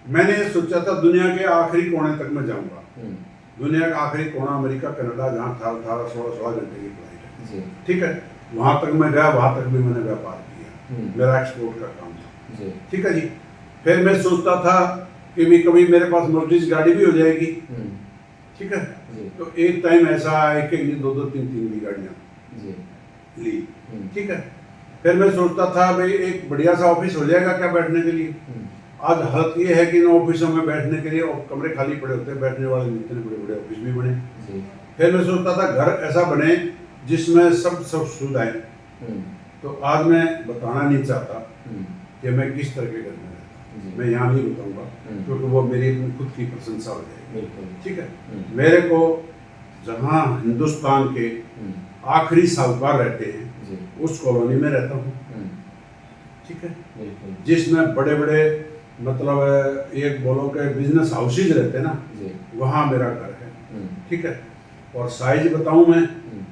मैंने सोचा था दुनिया के आखिरी कोने तक मैं जाऊंगा। दुनिया का आखिरी कोना अमेरिका, कनाडा, जहाँ 18-16 घंटे की फ्लाइट है, ठीक है, वहां तक मैं गया। वहां तक भी मैंने व्यापार किया, मेरा एक्सपोर्ट का काम था, ठीक है जी। फिर मैं सोचता था कि भी कभी मेरे पास मर्सिडीज गाड़ी भी हो जाएगी, ठीक है। तो एक टाइम ऐसा आया कि दो दो तीन तीन की गाड़ियाँ ली, ठीक है। फिर मैं सोचता था भाई एक बढ़िया सा ऑफिस हो जाएगा क्या बैठने के लिए। आज हालत ये है कि इन ऑफिसों में बैठने के लिए कमरे खाली पड़े होते हैं, बैठने वाले इतने बड़े बड़े ऑफिस भी बने। फिर मैं सोचता था घर ऐसा बने जिसमें सब सुविधाएं। तो आज मैं बताना नहीं चाहता कि मैं किस तरह के घर में रहता, मैं यहाँ नहीं बताऊंगा क्योंकि वो मेरी खुद की प्रशंसा हो जाएगी, ठीक है। मेरे को जहाँ हिंदुस्तान के आखिरी साहूकार रहते हैं उस कॉलोनी में रहता हूँ, ठीक है, जिसमें बड़े बड़े मतलब एक बोलो के बिजनेस हाउसेज रहते हैं ना, वहाँ मेरा घर है, ठीक है। और साइज बताऊं मैं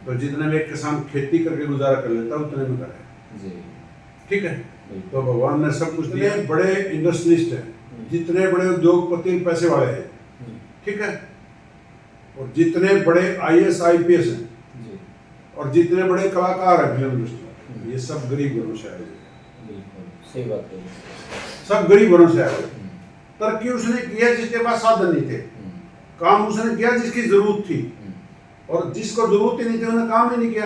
तो जितने में एक किसान खेती करके गुजारा कर लेता है उतने में घर है, ठीक है। तो भगवान ने सब कुछ दिया। बड़े इंडस्ट्रियलिस्ट हैं, जितने बड़े उद्योगपति पैसे वाले हैं, ठीक है, और जितने बड़े IAS IPS हैं और जितने बड़े कलाकार हैं फिल्म इंडस्ट्री, ये सब गरीब घरों से आए। सही बात है, सब गरीब घरों से आए। तरक्की उसने किया जिसके पास साधन नहीं थे, काम उसने किया जिसकी जरूरत थी, और जिसको जरूरत ही नहीं थी उन्होंने काम ही नहीं किया।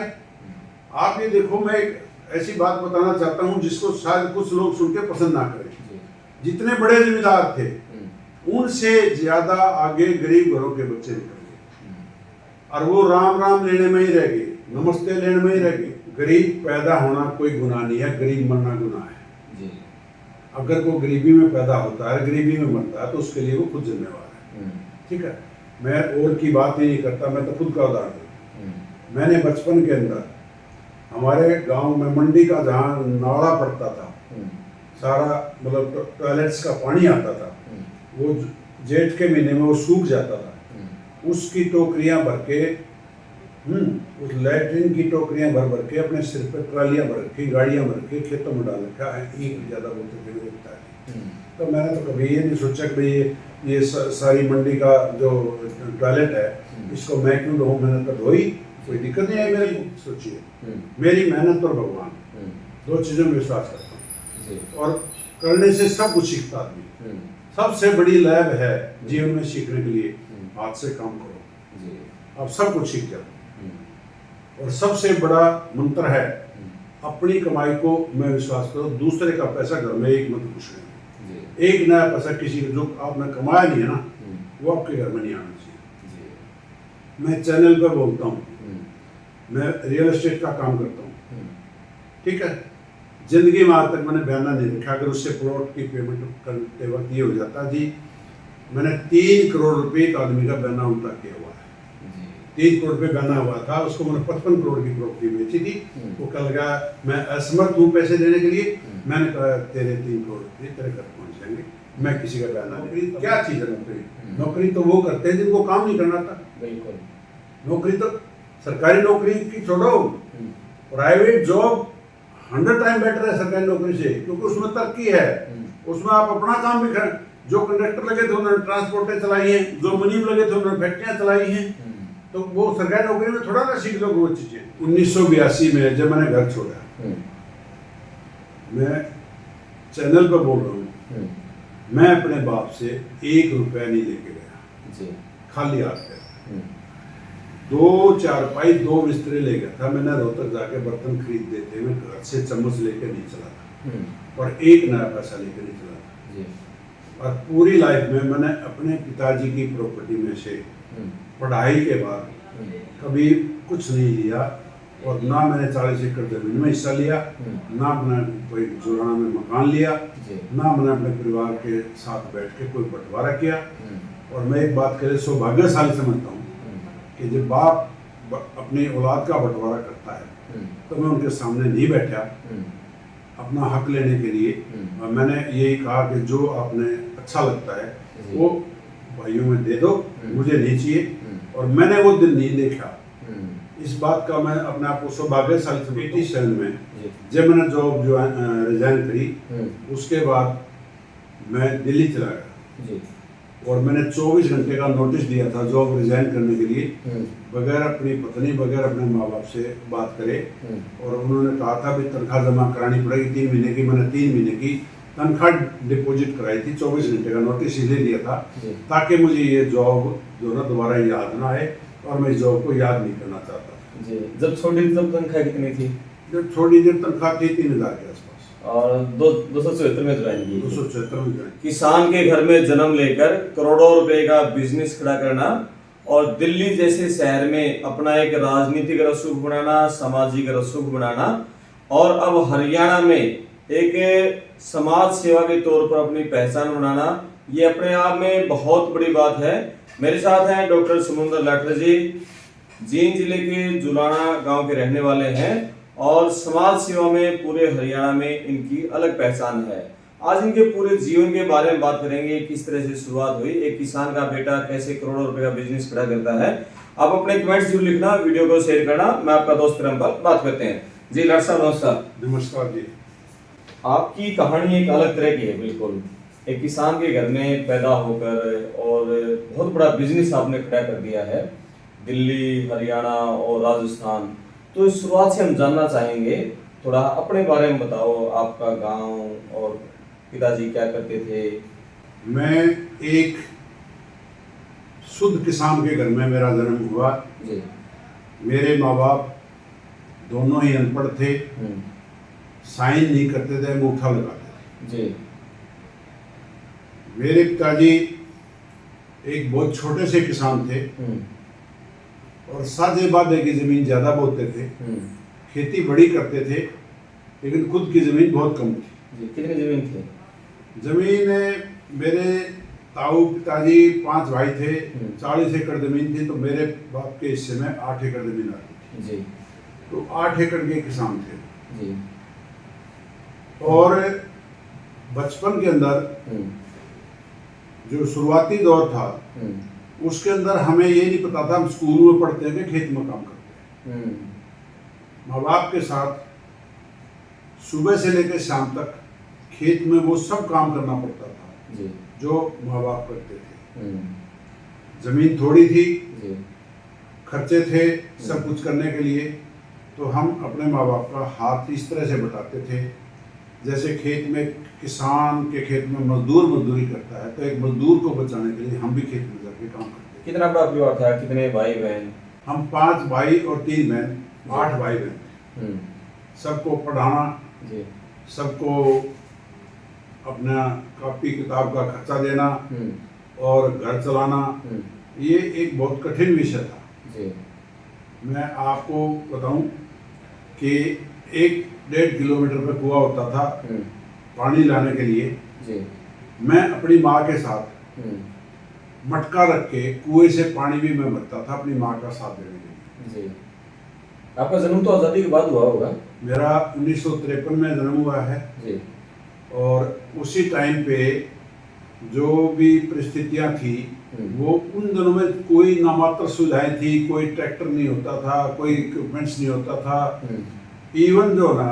आप ये देखो, मैं एक ऐसी बात बताना चाहता हूँ जिसको शायद कुछ लोग सुन के पसंद ना करें। जितने बड़े जिम्मेदार थे उनसे ज्यादा आगे गरीब घरों के बच्चे निकल गए, और वो राम राम लेने में ही रह गए, नमस्ते लेने में ही रह गए। गरीब पैदा होना कोई गुनाह नहीं है, गरीब मरना गुनाह है। अगर वो गरीबी में पैदा होता है, गरीबी में मरता है, तो उसके लिए वो खुद जिम्मेवार है, ठीक है। मैं और की बात ही नहीं करता, मैं तो खुद का उदाहरण दूँ। मैंने बचपन के अंदर हमारे गांव में मंडी का जहाँ नाला पड़ता था, सारा मतलब टॉयलेट्स का पानी आता था, वो जेठ के महीने में वो सूख जाता था, उसकी टोकरियां भर के, उस लैट्रिन की टोकरियां भर भर के अपने सिर पे ट्रालियां भर के, गाड़ियां भर के खेतों में डाल रखा है। एक ज़्यादा बोलते थे लगता है। तो मैंने तो कभी ये नहीं सोचा कि भाई ये सारी मंडी का जो टॉयलेट है इसको मैं क्यों धोऊं, मैंने तो धोई, कोई दिक्कत नहीं आई मेरे को। सोचिए, मेरी मेहनत और भगवान, दो चीज़ों में विश्वास करता हूँ, और करने से सब कुछ सीखता आदमी। सबसे बड़ी लैब है जीवन में सीखने के लिए, हाथ से काम करो, आप सब कुछ सीख जाओ। और सबसे बड़ा मंत्र है अपनी कमाई को मैं विश्वास करो, दूसरे का पैसा घर में एक मत कुछ नहीं। एक नया पैसा किसी जो आपने कमाया नहीं है ना, वो आपके घर में नहीं आना चाहिए। मैं चैनल पर बोलता हूँ, मैं रियल एस्टेट का काम करता हूँ, ठीक है। जिंदगी में आज तक मैंने बयाना नहीं रखा। अगर उससे प्लॉट की पेमेंट करते वक्त ये हो जाता जी मैंने 3 करोड़ रुपए एक आदमी का बयाना उल्टा किया हुआ है, 3 करोड़ रुपए बयाना हुआ था, उसको मैंने 55 करोड़ की प्रॉपर्टी बेची थी। वो कल गया मैं असमर्थ हूँ पैसे देने के लिए, मैंने कहा तेरे 3 करोड़ रुपये तेरे घर पहुँच जाएंगे, मैं किसी का बयाना नहीं। क्या चीज़ है नौकरी? नौकरी तो वो करते हैं जिनको काम नहीं करना था। नौकरी तो सरकारी नौकरी की छोड़ो, प्राइवेट जॉब 100 टाइम बेटर है सरकारी नौकरी से, क्योंकि उसमें तरक्की है, उसमें आप अपना काम भी कर। जो कंडक्टर लगे थे उन्होंने ट्रांसपोर्टें चलाई हैं, जो मुनीम लगे थे उन्होंने फैक्ट्रियाँ चलाई हैं, तो वो सरकारी नौकरी में थोड़ा ना सीख लो वो चीज़ें। 1982 में जब मैंने घर छोड़ा, मैं चैनल पर बोल रहा हूँ, मैं अपने बाप से 1 रुपया नहीं लेके गया, खाली हाथ गया। 2 चारपाई 2 बिस्तरे ले गया था, मैंने रोहतक जाके बर्तन खरीद देते, मैं घर से चम्मच लेके नहीं चला था, और 1 नया पैसा लेके नहीं चला था। और पूरी लाइफ में मैंने अपने पिताजी की प्रॉपर्टी में से पढ़ाई के बाद कभी कुछ नहीं लिया, और ना मैंने 40 एकड़ जमीन में हिस्सा लिया, ना मैंने कोई जुराना में मकान लिया, ना मैंने अपने परिवार के साथ बैठ के कोई बंटवारा किया। और मैं एक बात करे सौभाग्यशाली समझता हूँ कि जब बाप अपनी औलाद का बंटवारा करता है तो मैं उनके सामने नहीं बैठा अपना हक लेने के लिए। और मैंने यही कहा कि जो आपने अच्छा लगता है वो भाइयों में दे दो, मुझे नहीं चाहिए। और मैंने वो दिन नहीं देखा, इस बात का मैं अपने आप को सौभाग्यशाली समझता हूँ। 87 में जब मैंने जॉब जो रिजाइन करी, उसके बाद मैं दिल्ली चला गया। जी। और मैंने 24 घंटे का नोटिस दिया था जॉब रिजाइन करने के लिए, बगैर अपनी पत्नी बगैर अपने माँ बाप से बात करे। और उन्होंने कहा था भी तनख्वाह जमा करानी पड़ेगी 3 महीने की। मैंने 3 महीने की तनख्वाह डिपॉजिट कराई थी, 24 घंटे का नोटिस इसलिए दिया था ताकि मुझे ये जॉब जो ना दोबारा याद ना आए, और मैं इस जॉब को याद नहीं करना चाहता। जी, जब छोड़ी तब तनख्वाह कितनी थी? जब थोड़ी देर तनख्वाह थी 3000 के आसपास। और 274 में ज्वाइन की। 276 में ज्वाइन। किसान के घर में जन्म लेकर करोड़ों रुपए का बिजनेस खड़ा करना और दिल्ली जैसे शहर में अपना एक राजनीतिक रसूख बनाना, सामाजिक रसूख बनाना, और अब हरियाणा में एक समाज सेवा के तौर पर अपनी पहचान बनाना, ये अपने आप में बहुत बड़ी बात है। मेरे साथ हैं डॉक्टर समुंदर लाठर जी, जींद जिले के जुलाना गांव के रहने वाले हैं और समाज सेवा में पूरे हरियाणा में इनकी अलग पहचान है। आज इनके पूरे जीवन के बारे में बात करेंगे, किस तरह से शुरुआत हुई, एक किसान का बेटा कैसे करोड़ों रुपए का बिजनेस खड़ा करता है। आप अपने कमेंट्स जरूर लिखना, वीडियो को शेयर करना। मैं आपका दोस्त रामपाल, बात करते हैं। जी लाट साहब नमस्कार। नमस्कार जी। आपकी कहानी एक अलग तरह की है, बिल्कुल एक किसान के घर में पैदा होकर और बहुत बड़ा बिजनेस आपने खड़ा कर दिया है, दिल्ली, हरियाणा और राजस्थान। तो इस शुरुआत से हम जानना चाहेंगे, थोड़ा अपने बारे में बताओ, आपका गांव और पिताजी क्या करते थे। मैं एक शुद्ध किसान के घर में मेरा जन्म हुआ जी। मेरे माँ बाप दोनों ही अनपढ़ थे, साइन नहीं करते थे, अंगूठा लगाते थे। जी। मेरे पिताजी एक बहुत छोटे से किसान थे और साझे बाधे की जमीन ज्यादा बोते थे, खेती बड़ी करते थे, लेकिन खुद की जमीन बहुत कम थी। जी, कितनी जमीन थी? जमीन मेरे ताऊ पिताजी 5 भाई थे, 40 एकड़ जमीन थी, तो मेरे बाप के हिस्से में 8 एकड़ जमीन आती थी। जी। तो 8 एकड़ के किसान थे। जी। और बचपन के अंदर जो शुरुआती दौर था उसके अंदर हमें ये नहीं पता था हम स्कूल में पढ़ते हैं कि खेत में काम करते हैं। माँ बाप के साथ सुबह से लेकर शाम तक खेत में वो सब काम करना पड़ता था जी। जो माँ बाप करते थे। जमीन थोड़ी थी, खर्चे थे सब कुछ करने के लिए, तो हम अपने माँ बाप का हाथ इस तरह से बटाते थे जैसे खेत में किसान के खेत में मजदूर मजदूरी करता है, तो एक मजदूर को बचाने के लिए हम भी खेत में जाके काम करते थे। कितना बड़ा परिवार था, कितने भाई बहन? हम 5 भाई और 3 बहन, 8 भाई बहन। सबको पढ़ाना, सबको अपना कॉपी किताब का खर्चा देना और घर चलाना, ये एक बहुत कठिन विषय था। जी। मैं आपको बताऊं कि 1-1.5 किलोमीटर पे कुआं होता था पानी लाने के लिए। जी। मैं अपनी माँ के साथ मटका रख के कुएं से पानी भी मैं भरता था अपनी माँ का साथ देने के लिए। जी। आपका जन्म तो आज़ादी के बाद हुआ होगा? मेरा 1953 में जन्म हुआ है। जी। और उसी टाइम पे जो भी परिस्थितियां थी वो उन दिनों में कोई नामात्र सुविधाएं थी, कोई ट्रैक्टर नहीं होता था, कोई इक्विपमेंट्स नहीं होता था। इवन जो ना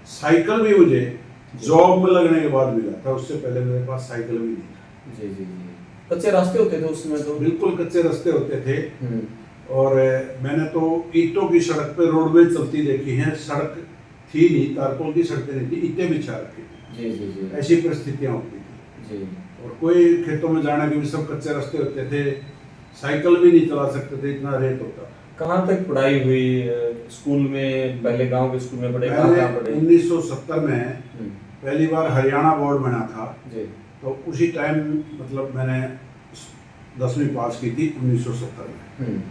साइकिल भी मुझे जॉब में लगने के बाद मिला था, उससे पहले मेरे पास साइकिल भी नहीं था। जी जी जी। कच्चे रास्ते होते थे उस समय? तो बिल्कुल कच्चे रास्ते होते थे। और मैंने तो ईंटों की सड़क पे रोडवेज चलती देखी है, सड़क थी नहीं, तारकोल की सड़कें नहीं थी, ईंटें बिछा रखी थी। जी जी जी। ऐसी परिस्थितियां होती थी। जी। और कोई खेतों में जाने के भी सब कच्चे रास्ते होते थे, साइकिल भी नहीं चला सकते थे, इतना रेत होता था। कहाँ तक पढ़ाई हुई? स्कूल में, पहले गांव के स्कूल में पढ़े? मैंने 1970 में पहली बार हरियाणा बोर्ड बना था। जी। तो उसी टाइम मतलब मैंने 10वीं पास की थी 1970 में।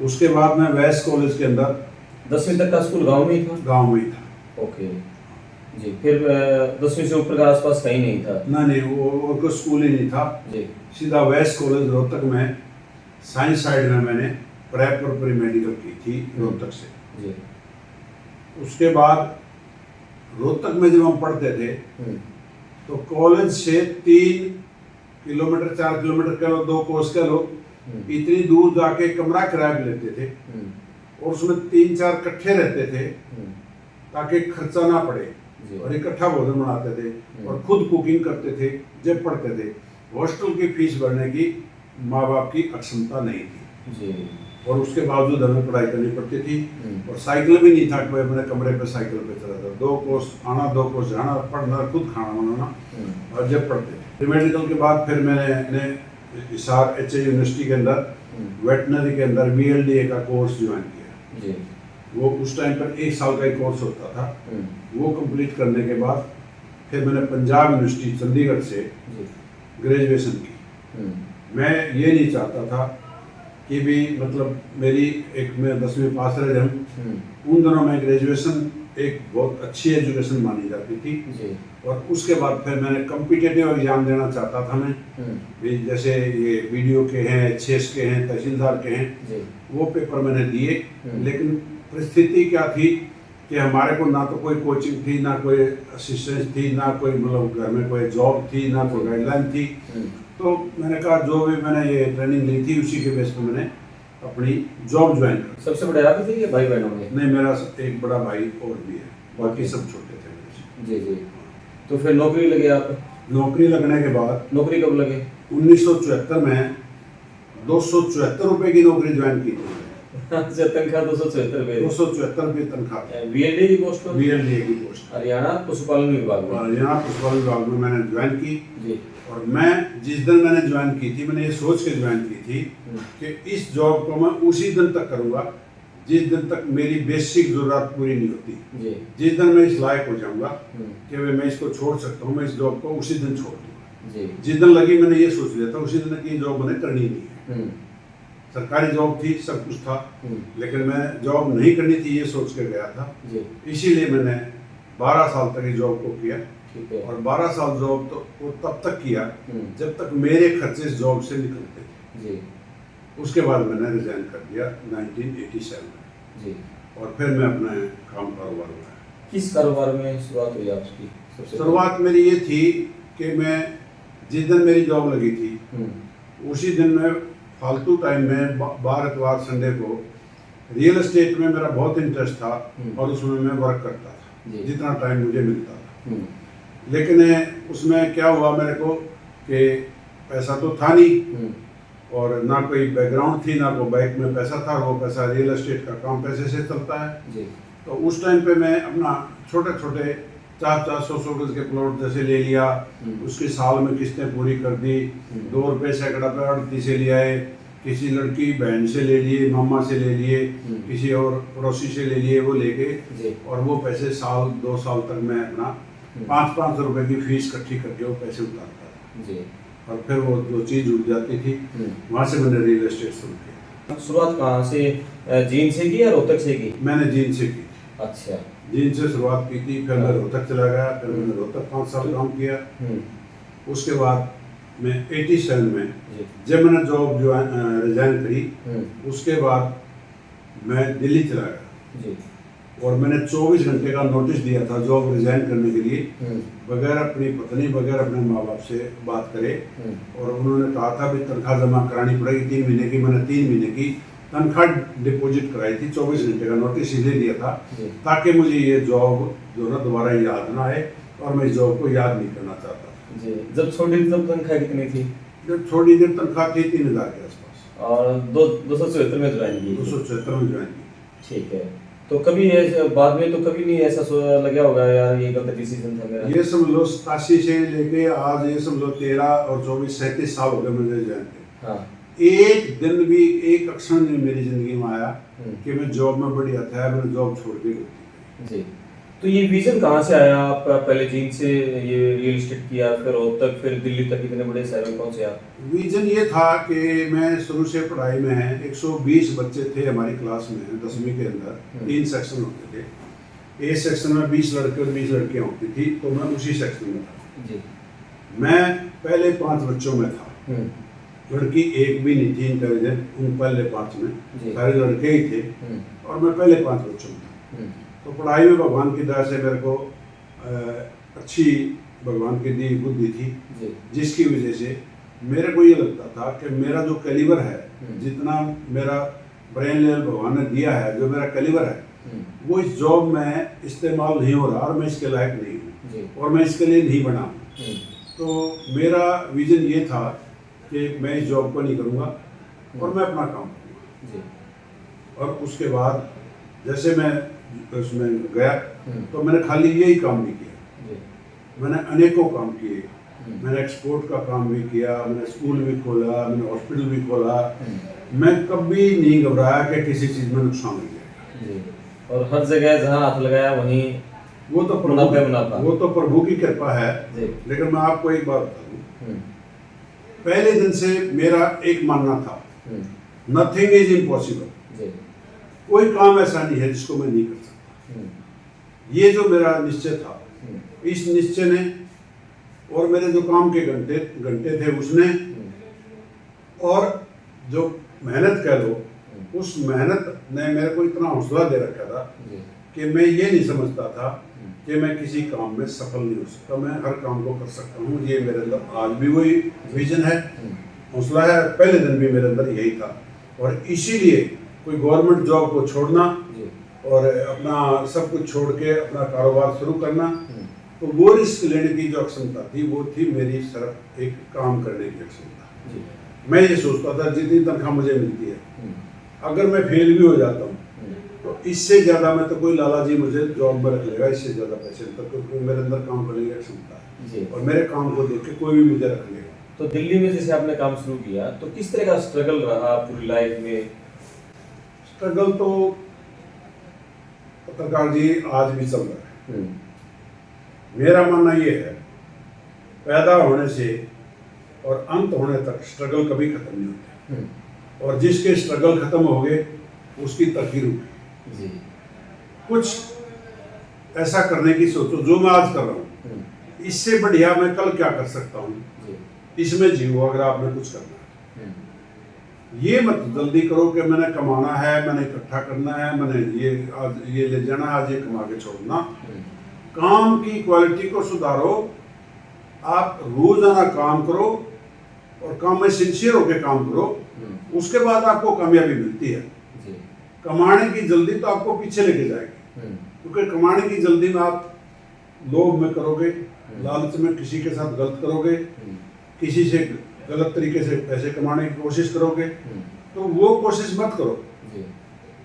उसके बाद मैं वेस्ट कॉलेज के अंदर 10वीं तक का स्कूल गांव में ही था? गांव में ही था। ओके जी। फिर 10वीं से ऊपर का आसपास कहीं नहीं था? नहीं, वो कोई स्कूल ही नहीं था जी। सीधा वेस्ट कॉलेज रोहतक में साइंस साइड में मैंने प्रेप और प्री मेडिकल की थी रोहतक से। जी। उसके बाद रोहतक में जब हम पढ़ते थे तो कॉलेज से 3 किलोमीटर 4 किलोमीटर कह लो, 2 कोस कह लो, इतनी दूर जाके कमरा किराया पे लेते थे और उसमें 3-4 इकट्ठे रहते थे ताकि खर्चा ना पड़े और इकट्ठा भोजन बनाते थे और खुद कुकिंग करते थे जब पढ़ते थे। हॉस्टल की फीस भरने की माँ बाप की अक्षमता नहीं थी जी। और उसके बावजूद हमें पढ़ाई करनी पड़ती थी और साइकिल भी नहीं था कि मैं अपने कमरे पे साइकिल पे चला था। 2 कोर्स आना 2 कोर्स जाना, पढ़ना खुद खाना बनाना और जब पढ़ते थे। मेडिकल के बाद फिर मैंने हिसार एच यूनिवर्सिटी के अंदर वेटनरी के अंदर VLDA का कोर्स ज्वाइन किया जी। वो उस टाइम पर 1 साल का ही कोर्स होता था। वो कंप्लीट करने के बाद फिर मैंने पंजाब यूनिवर्सिटी चंडीगढ़ से ग्रेजुएशन की। मैं ये नहीं चाहता था कि भी मतलब मेरी मैं 10वीं पास रहे हम उन दिनों में ग्रेजुएशन एक बहुत अच्छी एजुकेशन मानी जाती थी जी। और उसके बाद फिर मैंने कॉम्पिटिटिव एग्जाम देना चाहता था मैं भी, जैसे ये BDO के हैं, HS के हैं, तहसीलदार के हैं जी। वो पेपर मैंने दिए। लेकिन परिस्थिति क्या थी कि हमारे को ना तो कोई कोचिंग थी, ना कोई असिस्टेंस थी, ना कोई मतलब घर में कोई जॉब थी, ना कोई गाइडलाइन थी। तो मैंने कहा जो भी मैंने ये ट्रेनिंग ली थी उसी के बेस पर मैंने अपनी जॉब ज्वाइन कर। सबसे बड़े आप थे या भाई बहनों में? नहीं, मेरा एक बड़ा भाई और भी है, बाकी सब छोटे थे मेरे से। जी। तो फिर नौकरी लगे आप? नौकरी लगने के बाद नौकरी कब लगे? 1974 में 274 रुपए की नौकरी ज्वाइन की थी। अच्छा, तनख्वाह 274 रुपए? 274 रुपये तनख्वाह। VLDA की पोस्ट पर? VLDA की पोस्ट हरियाणा पशुपालन विभाग में? हरियाणा पशुपालन विभाग में मैंने ज्वाइन की। जी। और मैं जिस दिन मैंने ज्वाइन की थी, मैंने ये सोच के ज्वाइन की थी कि इस जॉब को मैं उसी दिन तक करूंगा जिस दिन तक मेरी बेसिक जरूरत पूरी नहीं होती। जी। जिस दिन मैं इस लायक हो जाऊंगा कि मैं इसको छोड़ सकता हूँ, मैं इस जॉब को उसी दिन छोड़ दूंगा। जी। जिस दिन लगी मैंने ये सोच लिया था उसी दिन की जॉब मैंने करनी नहीं है। सरकारी जॉब थी, सब कुछ था, लेकिन मैं जॉब नहीं करनी थी ये सोच के गया था। इसीलिए मैंने 12 साल तक इस जॉब को किया। और 12 साल जॉब तो वो तब तक किया जब तक मेरे खर्चे इस जॉब से निकलते थे। जी। उसके बाद मैंने रिजाइन कर दिया 1987 में। जी। और फिर मैं अपने काम कारोबार में। किस कारोबार में शुरुआत हुई आपकी? शुरुआत मेरी ये थी कि मैं जिस दिन मेरी जॉब लगी थी उसी दिन मैं फालतू टाइम में बार इतवार संडे को रियल एस्टेट में मेरा बहुत इंटरेस्ट था और उसमें मैं वर्क करता था जितना टाइम मुझे मिलता था। लेकिन उसमें क्या हुआ मेरे को कि पैसा तो था नहीं और ना कोई बैकग्राउंड थी, ना कोई बैंक में पैसा था। वो पैसा रियल एस्टेट का काम पैसे से चलता है। तो उस टाइम पे मैं अपना छोटे छोटे 400-400 गज के प्लॉट जैसे ले लिया, उसकी साल में किस्तें पूरी कर दी। 2 रुपये सैकड़ा पे अड़ती से ले आए, किसी लड़की बहन से ले लिए, मामा से ले लिए, किसी और पड़ोसी से ले लिए, वो लेके और वो पैसे साल 2 साल तक मैं अपना 500 रुपए की फीस इकट्ठी करके वो पैसे उतारता था। और फिर वो जो चीज़ उठ जाती थी वहाँ से मैंने रियल एस्टेट शुरू किया। शुरुआत कहाँ से, जींद से की या रोहतक से की? मैंने जींद से की। अच्छा। जींद से शुरुआत की थी, फिर मैं रोहतक चला गया, फिर मैंने रोहतक 5 साल काम किया। उसके बाद मैं 87 में जब मैंने जॉब जो रिजाइन करी उसके बाद मैं दिल्ली चला गया और मैंने 24 घंटे का नोटिस दिया था जॉब रिजाइन करने के लिए, बगैर अपनी पत्नी बगैर अपने माँ बाप से बात करे। और उन्होंने कहा था भी तनख्वाह जमा करानी पड़ेगी 3 महीने की। मैंने 3 महीने की तनख्वाह डिपॉजिट कराई थी, 24 घंटे का नोटिस इसलिए दिया था ताकि मुझे ये जॉब जो ना दोबारा याद ना आए और मैं इस जॉब को याद नहीं करना चाहता। जब छोड़ी तब तनख्वाह कितनी थी? जब छोड़ी जब तनख्वाह थी 3000 के आसपास। और 274 में ज्वाइन की? 274 में ज्वाइन की। ठीक है। तो कभी बाद में तो कभी नहीं ऐसा लगा होगा यार ये गलत डिसीजन था मेरा? ये समझ लो 87 से लेके आज ये समझ लो 13 और 24 37 साल हो गए मुझे ज्वाइन किए। हाँ। एक दिन भी एक अक्षर नहीं मेरी जिंदगी में आया कि मैं जॉब में बढ़िया था, मैंने जॉब छोड़ दी। जी। तो ये विजन कहाँ से आया आपका? पहले जींद से ये रियल एस्टेट किया, फिर रोहतक, फिर दिल्ली तक, इतने बड़े शहर में पहुंचे आप? विजन ये था कि मैं शुरू से पढ़ाई में 120 बच्चे थे हमारी क्लास में 10वीं के अंदर। 3 सेक्शन होते थे। ए सेक्शन में 20 लड़के और 20 लड़कियां होती थी, तो मैं उसी सेक्शन में था। जी। मैं पहले 5 बच्चों में था, लड़की एक भी नहीं थी इंटेलिजेंट उन पहले 5 में, सारे लड़के ही थे और मैं पहले 5 बच्चों में था। तो पढ़ाई में भगवान की दया से मेरे को अच्छी भगवान की दी बुद्धि थी, जिसकी वजह से मेरे को ये लगता था कि मेरा जो कैलिबर है, जितना मेरा ब्रेन लेवल भगवान ने दिया है, जो मेरा कैलिबर है वो इस जॉब में इस्तेमाल नहीं हो रहा और मैं इसके लायक नहीं हूँ और मैं इसके लिए नहीं बना हूँ। तो मेरा विजन ये था कि मैं इस जॉब को नहीं करूँगा और मैं अपना काम करूँगा। जी। और उसके बाद जैसे मैं उसमें गया तो मैंने खाली यही काम नहीं किया, जी। मैंने अनेकों काम किए। मैंने एक्सपोर्ट का काम भी किया, मैंने स्कूल भी खोला, मैंने हॉस्पिटल भी खोला। मैं कभी नहीं घबराया कि किसी चीज़ में नुकसान हो जाएगा। जी। और हर जगह जहाँ हाथ लगाया वहीं वो तो मुनाफा। वो तो प्रभु की कृपा है। जी। लेकिन मैं आपको एक बात बता दूं, पहले दिन से मेरा एक मानना था, नथिंग इज इम्पॉसिबल। जी। कोई काम ऐसा नहीं है जिसको मैं नहीं कर सकता। ये जो मेरा निश्चय था, इस निश्चय ने और मेरे जो काम के घंटे थे उसने, और जो मेहनत कह लो, उस मेहनत ने मेरे को इतना हौसला दे रखा था कि मैं ये नहीं समझता था कि मैं किसी काम में सफल नहीं हो सकता। मैं हर काम को कर सकता हूँ। ये मेरे अंदर आज भी वही विजन है, हौसला है। पहले दिन भी मेरे अंदर यही था। और इसीलिए कोई गवर्नमेंट जॉब को छोड़ना और अपना सब कुछ छोड़ के अपना कारोबार शुरू करना, तो वो रिस्क लेने की जो क्षमता थी वो थी मेरी सिर्फ एक काम करने की क्षमता। मैं ये सोचता था जितनी तनख्वाह मुझे मिलती है, अगर मैं फेल भी हो जाता हूँ तो इससे ज़्यादा मैं तो कोई लाला जी मुझे जॉब में रख लेगा, इससे ज़्यादा पैसे तक, क्योंकि मेरे अंदर काम करने की क्षमता है और मेरे काम को देख के कोई भी मुझे रख लेगा। तो दिल्ली में जैसे आपने काम शुरू किया तो किस तरह का स्ट्रगल रहा पूरी लाइफ में? स्ट्रगल तो पत्रकार जी आज भी चल रहा है। मेरा मानना ये है, पैदा होने से और अंत होने तक स्ट्रगल कभी खत्म नहीं होते। और जिसके स्ट्रगल खत्म हो गए उसकी तरक्की रुकी। कुछ ऐसा करने की सोचो जो मैं आज कर रहा हूँ, इससे बढ़िया मैं कल क्या कर सकता हूँ, इसमें जियो अगर आपने कुछ करना है। ये मत जल्दी करो कि मैंने कमाना है, मैंने इकट्ठा करना है, मैंने ये आज ये ले जाना, आज ये कमा के छोड़ना। काम की क्वालिटी को सुधारो, आप रोजाना काम करो और काम में सिंसियर होकर काम करो, उसके बाद आपको कामयाबी मिलती है। कमाने की जल्दी तो आपको पीछे लेके जाएगी, क्योंकि कमाने की जल्दी में आप लोभ में करोगे, लालच में किसी के साथ गलत करोगे, किसी से गलत तरीके से पैसे कमाने की कोशिश करोगे, तो वो कोशिश मत करो।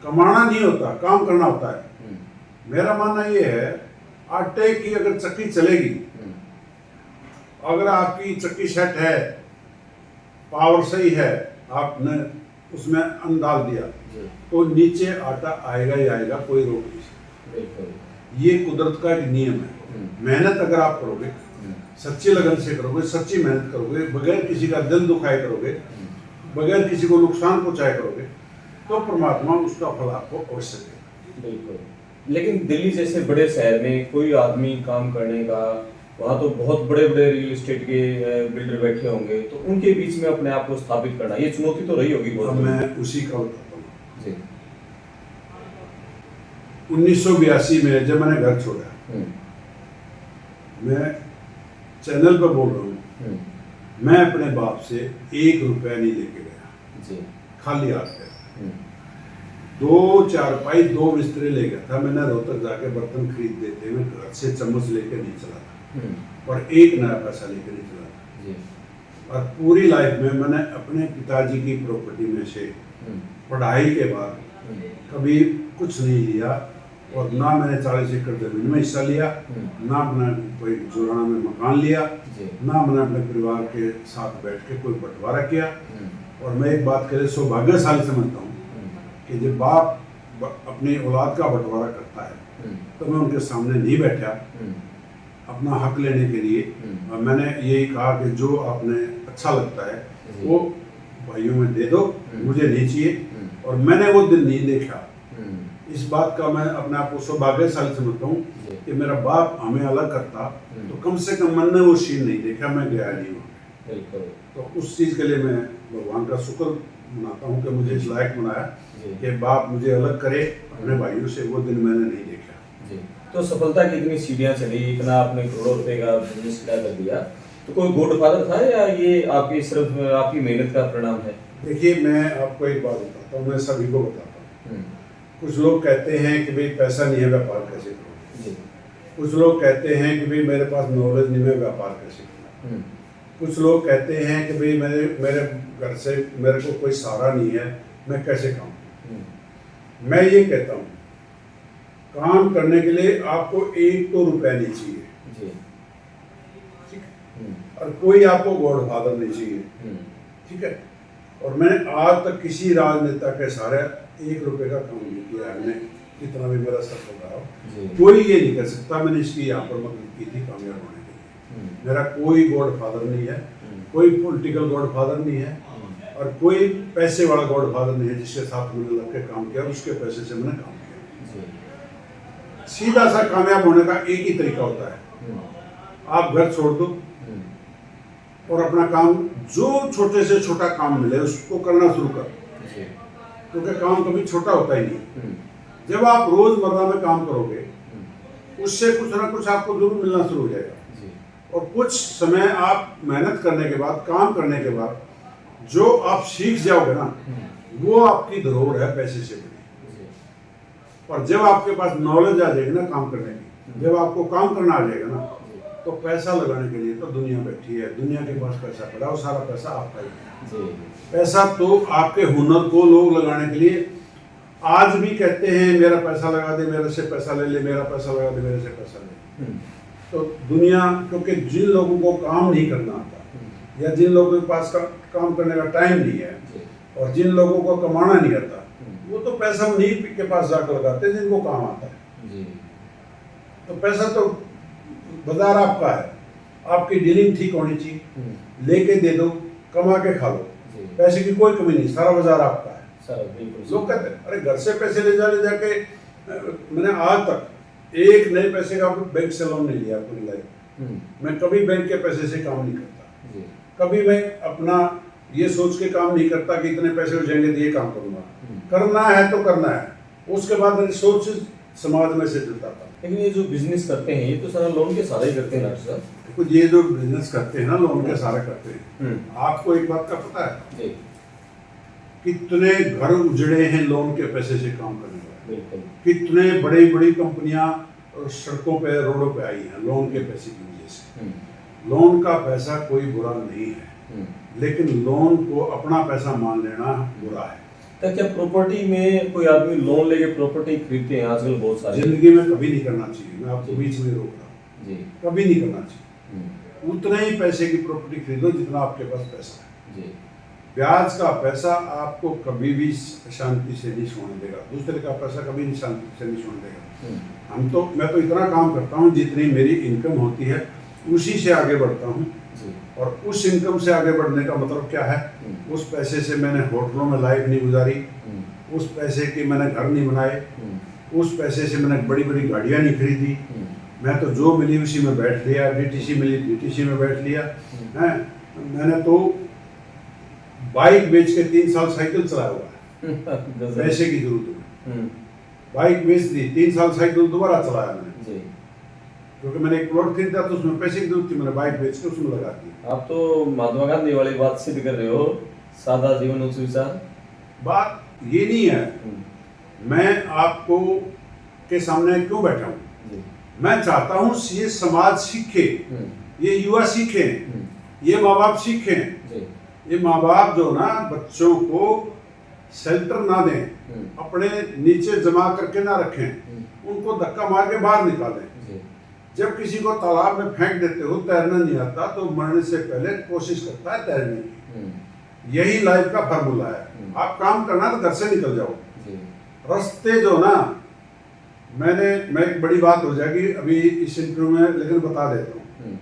कमाना नहीं होता, काम करना होता है। मेरा मानना ये है, आटे की अगर चक्की चलेगी, अगर आपकी चक्की सेट है, पावर सही है, आपने उसमें अन्न डाल दिया तो नीचे आटा आएगा ही आएगा, कोई रोक नहीं सकता। ये कुदरत का एक नियम है। मेहनत अगर आप करोगे, सच्ची लगन से करोगे, सच्ची मेहनत करोगे, बगैर किसी का दिल दुखाए करोगे, बगैर किसी को नुकसान पहुंचाए करोगे, तो परमात्मा उसका फल आपको अवश्य देगा। बिल्कुल। लेकिन दिल्ली जैसे बड़े शहर में कोई आदमी काम करने का, वहाँ तो बहुत बड़े बड़े रियल एस्टेट के बिल्डर बैठे होंगे, तो उनके बीच में अपने आप को स्थापित करना, ये चुनौती तो रही होगी बहुत। मैं उसी का बताता हूँ जी। 1982 में जब मैंने घर छोड़ा, मैं चैनल पर बोल रहा हूँ, मैं अपने बाप से 1 रुपया नहीं लेके गया जी, खाली हाथ गया। 2 चारपाई 2 बिस्तरे ले गया था। मैंने रोहतक जाके बर्तन खरीद देते हुए घर से चम्मच लेके नहीं चला था और 1 नया पैसा लेके नहीं चला था जी। और पूरी लाइफ में मैंने अपने पिताजी की प्रॉपर्टी में से पढ़ाई के बाद कभी कुछ नहीं लिया, और ना मैंने 40 एकड़ जमीन में हिस्सा लिया, ना मैंने कोई जोराना में मकान लिया, ना मैंने अपने परिवार के साथ बैठ के कोई बंटवारा किया। और मैं एक बात करे, सौभाग्यशाली समझता हूँ कि जब बाप अपनी औलाद का बंटवारा करता है तो मैं उनके सामने नहीं बैठा अपना हक लेने के लिए। और मैंने यही कहा कि जो आपने अच्छा लगता है वो भाइयों में दे दो, मुझे नहीं चाहिए। और मैंने वो दिन नहीं देखा। इस बात का मैं अपने आप को सौभाग्यशाली समझता हूँ कि मेरा बाप हमें अलग करता तो कम से कम मन ने वो सीन नहीं देखा, मैं गया नहीं वहाँ। तो उस चीज़ के लिए मैं भगवान का शुक्र मनाता हूँ कि मुझे इस लायक बनाया कि बाप मुझे अलग करे अपने भाइयों से। वो दिन मैंने नहीं देखा। तो सफलता की इतनी सीढ़ियाँ चली, इतना आपने करोड़ों रुपए का बिजनेस खड़ा कर दिया, तो कोई गॉड फादर था या ये आपकी सिर्फ आपकी मेहनत का परिणाम है? देखिए, मैं आपको एक बात बताता हूँ, मैं सभी को बताता हूँ। कुछ लोग कहते हैं कि भाई पैसा नहीं है, व्यापार कैसे करूँ। कुछ लोग कहते हैं कि भाई मेरे पास नॉलेज नहीं है, व्यापार कैसे करूँ। कुछ लोग कहते हैं कि भाई मेरे मेरे घर से मेरे को कोई सहारा नहीं है, मैं कैसे काम करूं। मैं ये कहता हूँ, काम करने के लिए आपको एक तो रुपया नहीं चाहिए, ठीक है, और कोई आपको गॉड फादर नहीं चाहिए, ठीक है। और मैंने आज तक किसी राजनेता के सहारे 1 रुपए का काम नहीं किया है। मैंने कितना भी मेरा सर होगा, कोई ये नहीं कर सकता मैंने इसकी यहाँ पर मदद की थी कामयाब होने के लिए। मेरा कोई गॉड फादर नहीं है, कोई पॉलिटिकल गॉड फादर नहीं है, और कोई पैसे वाला गॉड फादर नहीं है जिसके साथ मैंने लग के काम किया, उसके पैसे से मैंने काम किया। सीधा सा कामयाब होने का एक ही तरीका होता है, आप घर छोड़ दो और अपना काम, जो छोटे से छोटा काम मिले उसको करना शुरू करो, क्योंकि काम कभी छोटा होता ही नहीं। जब आप रोजमर्रा में काम करोगे उससे कुछ ना कुछ आपको जरूर मिलना शुरू हो जाएगा, और कुछ समय आप मेहनत करने के बाद, काम करने के बाद जो आप सीख जाओगे ना, वो आपकी धरोहर है पैसे से बड़ी। और जब आपके पास नॉलेज आ जाएगी ना काम करने की, जब आपको काम करना आ जाएगा ना, तो पैसा लगाने के लिए तो दुनिया बैठी है, दुनिया के पास पैसा पड़ा, वो सारा पैसा आपका ही है। पैसा तो आपके हुनर को लोग लगाने के लिए आज भी कहते हैं मेरा पैसा लगा दे, मेरे से पैसा ले ले, मेरा पैसा लगा दे, मेरे से पैसा ले। तो दुनिया, क्योंकि जिन लोगों को काम नहीं करना आता, या जिन लोगों के पास काम करने का टाइम नहीं है, और जिन लोगों को कमाना नहीं आता, वो तो पैसा उन्हीं के पास जाकर लगाते हैं जिनको काम आता है। तो पैसा तो बाजार आपका है, आपकी डीलिंग ठीक होनी चाहिए, लेके दे दो, कमा के खा लो, पैसे की कोई कमी नहीं, सारा बाजार आपका है। लोग कहते हैं अरे घर से पैसे ले जाके, मैंने आज तक एक नए पैसे का बैंक से लोन नहीं लिया पूरी लाइफ। मैं कभी बैंक के पैसे से काम नहीं करता, कभी मैं अपना ये सोच के काम नहीं करता कि इतने पैसे हो जाएंगे तो ये काम करूंगा। करना है तो करना है, उसके बाद मेरी सोच समाज में से जुड़ता था। लेकिन ये जो बिजनेस करते हैं ये तो सारा लोन के सहारे ही करते हैं डॉक्टर साहब। देखो, ये जो बिजनेस करते हैं ना, लोन के सहारे करते हैं। आपको एक बात का पता है, कितने घर उजड़े हैं लोन के पैसे से काम करने वाले, कितने बड़ी बड़ी कंपनियां सड़कों पे, रोडों पे आई हैं लोन के पैसे की वजह से। लोन का पैसा कोई बुरा नहीं है, लेकिन लोन को अपना पैसा मान लेना बुरा है। तो क्या प्रॉपर्टी में कोई आदमी लोन लेके प्रॉपर्टी खरीदते हैं आजकल बहुत सारे? जिंदगी में कभी नहीं करना चाहिए, मैं आपको बीच में रोक रहा हूँ, कभी नहीं करना चाहिए। उतने ही पैसे की प्रॉपर्टी खरीदो जितना आपके पास पैसा है। ब्याज का पैसा आपको कभी भी शांति से नहीं सोने देगा, दूसरे का पैसा कभी नहीं शांति से नहीं सोने देगा। मैं तो इतना काम करता हूँ जितनी मेरी इनकम होती है उसी से आगे बढ़ता हूँ, और उस इनकम से आगे बढ़ने का मतलब क्या है, उस पैसे से मैंने होटलों में लाइफ नहीं गुजारी, उस पैसे के मैंने घर नहीं बनाए, उस पैसे से मैंने बड़ी बड़ी गाड़ियाँ नहीं खरीदी। मैं तो जो मिली उसी में बैठ लिया, डीटीसी मिली डीटीसी में बैठ लिया है। मैंने तो बाइक बेच के 3 साल साइकिल चलाया हुआ है पैसे की जरूरत में। बाइक बेच दी, 3 साल साइकिल दोबारा चलाया मैंने, क्योंकि मैंने एक प्लॉट खरीदा तो उसमें पैसे की जरूरत थी, मैंने बाइक बेच के उसमें लगा दी। आप तो महात्मा गांधी वाली बात सिद्ध कर रहे हो, सादा जीवन उच्च विचार। बात ये नहीं है, मैं आपको के सामने क्यों बैठा हूँ, मैं चाहता हूँ ये समाज सीखे, ये युवा सीखे, ये माँ बाप सीखें। ये माँ बाप जो ना बच्चों को शेल्टर ना दें, अपने नीचे जमा करके ना रखें, उनको धक्का मार के बाहर निकालें। जब किसी को तालाब में फेंक देते हो, तैरना नहीं आता तो मरने से पहले कोशिश करता है तैरने की। यही लाइफ का फार्मूला है। आप काम करना तो घर से निकल जाओ, रास्ते जो ना, मैं एक बड़ी बात हो जाएगी अभी इस इंटरव्यू में, लेकिन बता देता हूँ।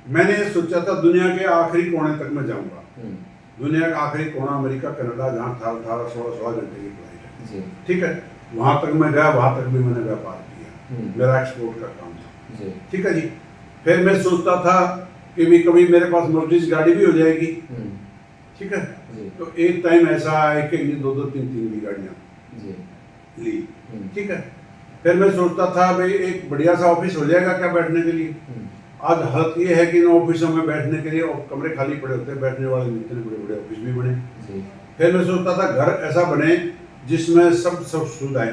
मैंने सोचा था दुनिया के आखिरी कोने तक मैं जाऊंगा, दुनिया का आखिरी कोना अमेरिका, कनाडा, जहाँ 18-16 घंटे की फ्लाइट है, ठीक है, वहां तक मैं गया, वहां तक भी मैंने व्यापार किया, मेरा एक्सपोर्ट का काम था, ठीक है जी। फिर मैं सोचता था कि भी कभी मेरे पास मर्सिडीज गाड़ी भी हो जाएगी, ठीक है। तो एक टाइम ऐसा आया कि 2-2, 3-3 की गाड़ियाँ ली, ठीक है। फिर मैं सोचता था भाई एक बढ़िया सा ऑफिस हो जाएगा क्या बैठने के लिए। आज हालत ये है कि इन ऑफिसों में बैठने के लिए कमरे खाली पड़े होते हैं, बैठने वाले इतने बड़े बड़े ऑफिस भी बने। फिर मैं सोचता था घर ऐसा बने जिसमें सब सुविधाएं।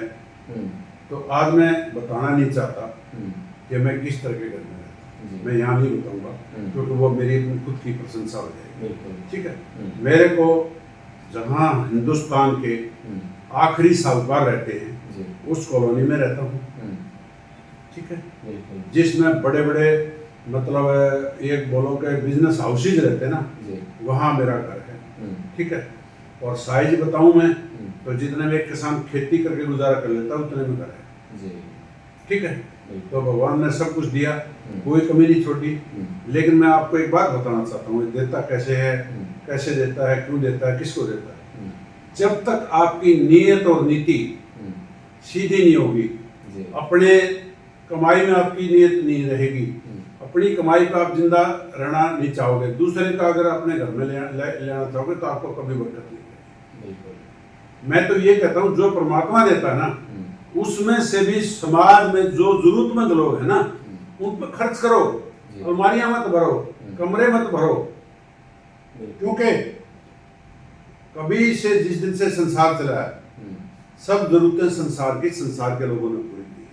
तो आज मैं बताना नहीं चाहता कि मैं किस तरह के घर में रहता, जी। मैं यहाँ नहीं बताऊंगा क्योंकि वो मेरी अपनी खुद की प्रशंसा हो जाएगी। बिल्कुल। ठीक है, मेरे को जहाँ हिंदुस्तान के आखिरी साहूकार रहते हैं जी। उस कॉलोनी में रहता हूँ। ठीक है, बिल्कुल। जिसमें बड़े बड़े मतलब एक बोलो के बिजनेस हाउसेज रहते हैं ना, जी। वहाँ मेरा घर है। ठीक है, और साइज बताऊँ मैं तो जितने में एक किसान खेती करके गुजारा कर लेता है उतने में घर है। जी। ठीक है, बिल्कुल। तो भगवान ने सब कुछ दिया, कोई कमी नहीं छोड़ी। लेकिन मैं आपको एक बात बताना चाहता हूँ, देता कैसे है, कैसे देता है, क्यों देता है, किसको देता है। जब तक आपकी नीयत और नीति सीधी नहीं होगी, जी। अपने कमाई में आपकी नीयत नहीं रहेगी, अपनी कमाई पे आप जिंदा रहना नहीं चाहोगे, दूसरे का अगर अपने घर में लेना चाहोगे तो आपको कभी बरकत नहीं मिलेगी। बिल्कुल। मैं तो ये कहता हूँ जो परमात्मा देता है ना, उसमें से भी समाज में जो जरूरतमंद लोग हैं ना उन पर खर्च करो, अलमारियां मत भरो, कमरे मत भरो, क्योंकि कभी से जिस दिन से संसार चला है सब जरूरतें संसार के लोगों ने पूरी की है।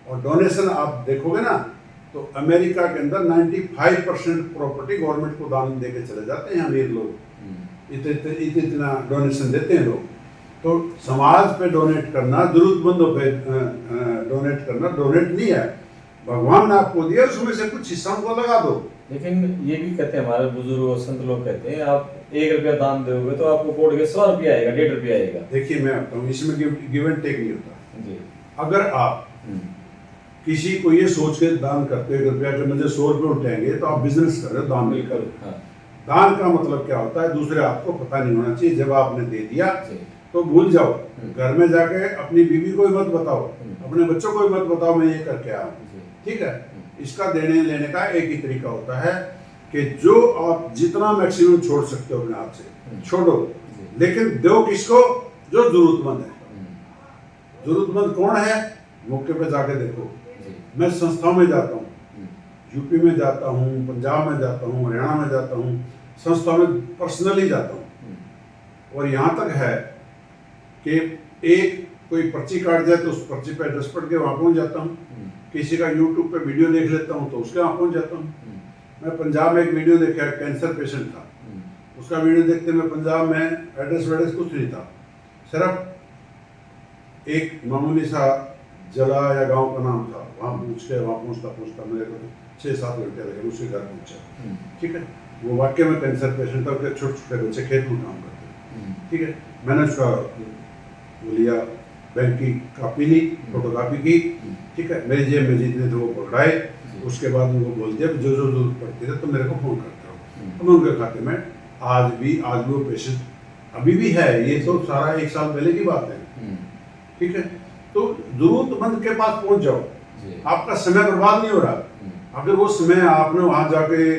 और डोनेशन आप देखोगे ना तो अमेरिका के अंदर 95% प्रॉपर्टी गवर्नमेंट को दान देके चले जाते हैं अमीर लोग, इतना डोनेशन देते हैं लोग। तो समाज पे डोनेट करना, जरूरतमंदों पे डोनेट करना डोनेट नहीं है, भगवान ने आपको दिया उसमें से कुछ हिस्सा को लगा दो। लेकिन ये भी कहते हैं हमारे बुजुर्ग और संत लोग कहते हैं आप 1 रुपया दान दोगे तो आपको कोट के 100 रुपया आएगा, 1.5 रुपया आएगा। देखिए मैं आपको इसमें गिव एंड टेक नहीं होता जी। अगर आप किसी को ये सोच के दान करते हो 1 रुपया कि मुझे 100 रुपये उठाएंगे तो आप बिजनेस कर रहे हो, दान नहीं कर रहे। दान का मतलब क्या होता है, दूसरे आपको पता नहीं होना चाहिए। जब आपने दे दिया तो भूल जाओ, घर में जाके अपनी बीवी को भी मत बताओ, अपने बच्चों को भी मत बताओ मैं ये करके आया हूँ। ठीक है, इसका देने लेने का एक ही तरीका होता है कि जो आप जितना मैक्सिमम छोड़ सकते हो अपने आप से छोड़ो, लेकिन दो किसको, जो जरूरतमंद है। जरूरतमंद कौन है, मौके पे जाके देखो। मैं संस्थाओं में जाता हूँ, यूपी में जाता हूँ, पंजाब में जाता हूँ, हरियाणा में जाता हूँ, संस्थाओं में पर्सनली जाता हूँ। और यहाँ तक है कि एक कोई पर्ची काट जाए तो उस पर्ची पे एड्रेस पढ़ के वहाँ पहुँच जाता हूँ। किसी का यूट्यूब पे वीडियो देख लेता हूँ तो उसके वहाँ पहुँच जाता हूँ। मैं पंजाब में एक वीडियो देखा, कैंसर पेशेंट था, उसका वीडियो देखते मैं पंजाब में एड्रेस वेड्रेस कुछ नहीं था, सिर्फ एक मामूली सा जला या गांव का नाम था। वहाँ पूछ के वहाँ पहुँचता मेरे को 6-7 घंटे लगे, उसके घर पहुँचा। ठीक है, वो वाकई में कैंसर पेशेंट था, छोटे छोटे बच्चे खेत में काम करते। ठीक है, मैंने उसका वो लिया, बैंक की कापी ली, फोटो कापी की। ठीक है, मेरी जेब में जितने थे वो पकड़ाए, उसके बाद उनको बोल दिया जो जो जरूरत पड़ती है तो मेरे को फ़ोन करते रहो। तो मैं उनके खाते में आज भी वो पेशेंट अभी भी है, ये तो सारा 1 साल पहले की बात है। ठीक है, तो जरूरतमंद के पास पहुंच जाओ, आपका समय बर्बाद नहीं हो रहा। अगर वो समय आपने वहां जाके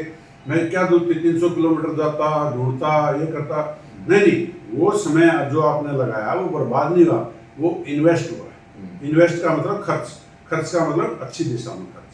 मैं क्या 300 किलोमीटर जाता ढूंढता ये करता, नहीं, वो समय जो आपने लगाया वो बर्बाद नहीं हुआ, वो इन्वेस्ट हुआ है। इन्वेस्ट का मतलब खर्च का मतलब अच्छी दिशा में खर्च।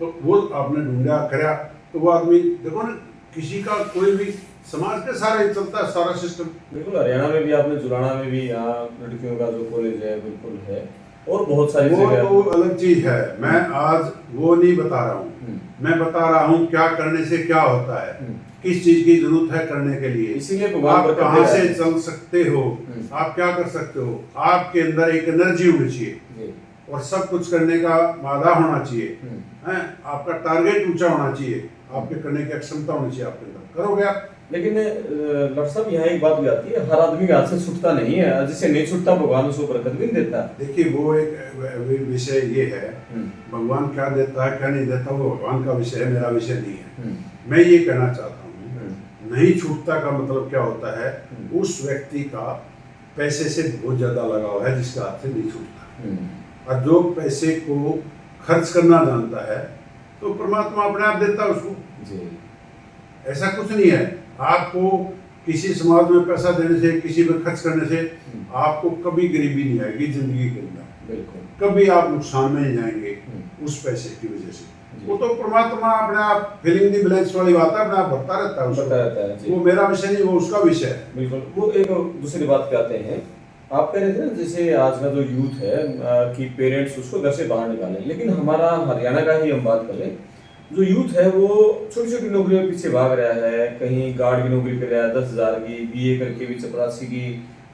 तो वो आपने ढूंढा कराया तो वो आदमी देखो ना, किसी का कोई भी समाज के सारा ही चलता है, सारा सिस्टम। बिल्कुल, हरियाणा में भी आपने जुलाना में भी यहाँ लड़कियों का जो कॉलेज है बिल्कुल है, और बहुत सारी वो जगह तो अलग चीज है। मैं आज वो नहीं बता रहा हूँ, मैं बता रहा हूँ क्या करने से क्या होता है, किस चीज की जरूरत है करने के लिए, इसीलिए आप कहाँ से चल सकते हो, आप क्या कर सकते हो। आपके अंदर एक एनर्जी होनी चाहिए और सब कुछ करने का मादा होना चाहिए, है आपका टारगेट ऊंचा होना चाहिए, आपके करने की क्षमता होनी चाहिए आपके अंदर, करोगे आप। लेकिन डॉक्टर साहब यहाँ एक बात भी आती है, हर आदमी के हाथ से छूटता नहीं है, जिससे नहीं छूटता भगवान उसको बरकत भी नहीं देता। देखिए वो एक विषय ये है, भगवान क्या देता है क्या नहीं देता वो भगवान का विषय है, मेरा विषय नहीं है। मैं ये कहना चाहता हूँ नहीं छूटता का मतलब क्या होता है, उस व्यक्ति का पैसे से बहुत ज्यादा लगाव है जिसका हाथ से नहीं छूटता। और जो पैसे को खर्च करना जानता है तो परमात्मा अपने आप देता है उसको। ऐसा कुछ नहीं है, आपको किसी समाज में पैसा देने से, किसी पे खर्च करने से आपको कभी गरीबी नहीं आएगी जिंदगी के अंदर, कभी आप नुकसान में नहीं जाएंगे उस पैसे की वजह से। वो तो परमात्मा अपने आप फिलिंग दी ब्लैंक्स वाली बात है, अपने आप भरता रहता है, वो मेरा विषय नहीं, वो उसका विषय है। बिल्कुल। वो एक दूसरी बात पे आते हैं आप कह रहे थे ना जैसे आज का जो यूथ है कि पेरेंट्स उसको घर से बाहर निकालें, लेकिन हमारा हरियाणा का ही हम बात करें, जो यूथ है वो छोटी छोटी नौकरियों के पीछे भाग रहा है, कहीं गार्ड की नौकरी कर रहा है 10,000 की, बीए करके भी चपरासी की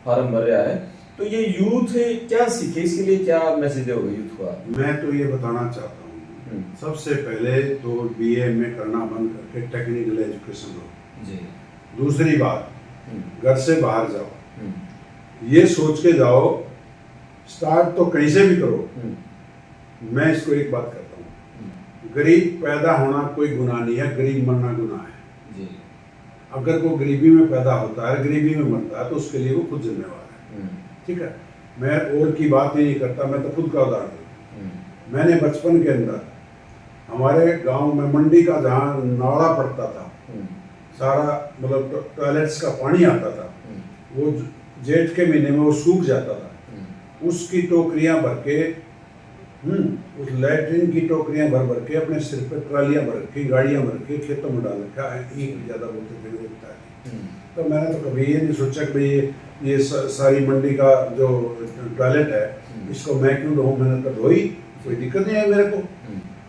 फार्म भर रहा है। तो ये यूथ क्या सीखे, इसके लिए क्या मैसेज दोगे यूथ को आप? मैं तो ये बताना चाहता हूँ, सबसे पहले तो बीए में करना बंद करके टेक्निकल एजुकेशन लो जी। दूसरी बात, घर से बाहर जाओ, ये सोच के जाओ, स्टार्ट तो कहीं से भी करो। मैं इसको एक बात करता हूँ, गरीब पैदा होना कोई गुनाह नहीं है, गरीब मरना गुनाह है जी। अगर वो गरीबी में पैदा होता है, गरीबी में मरता है, तो उसके लिए वो खुद जिम्मेवार है। ठीक है, मैं और की बात ही नहीं करता, मैं तो खुद का उदाहरण दूँ। मैंने बचपन के अंदर हमारे गांव में मंडी का जहाँ नाला पड़ता था, सारा मतलब टॉयलेट्स का पानी आता था, वो जेठ के महीने में वो सूख जाता था, उसकी टोकरियां भर के, उस लैट्रिन की टोकरियां भर भर के अपने सिर पे ट्रालियां भर के, गाड़ियां भर के खेतों में डाल रखा है। एक ज़्यादा बोलते थे देखता है। तो मैंने तो कभी ये नहीं सोचा कि ये सारी मंडी का जो टॉयलेट है इसको मैं क्यों धोऊं, मैंने तो धोई, कोई दिक्कत नहीं है मेरे को।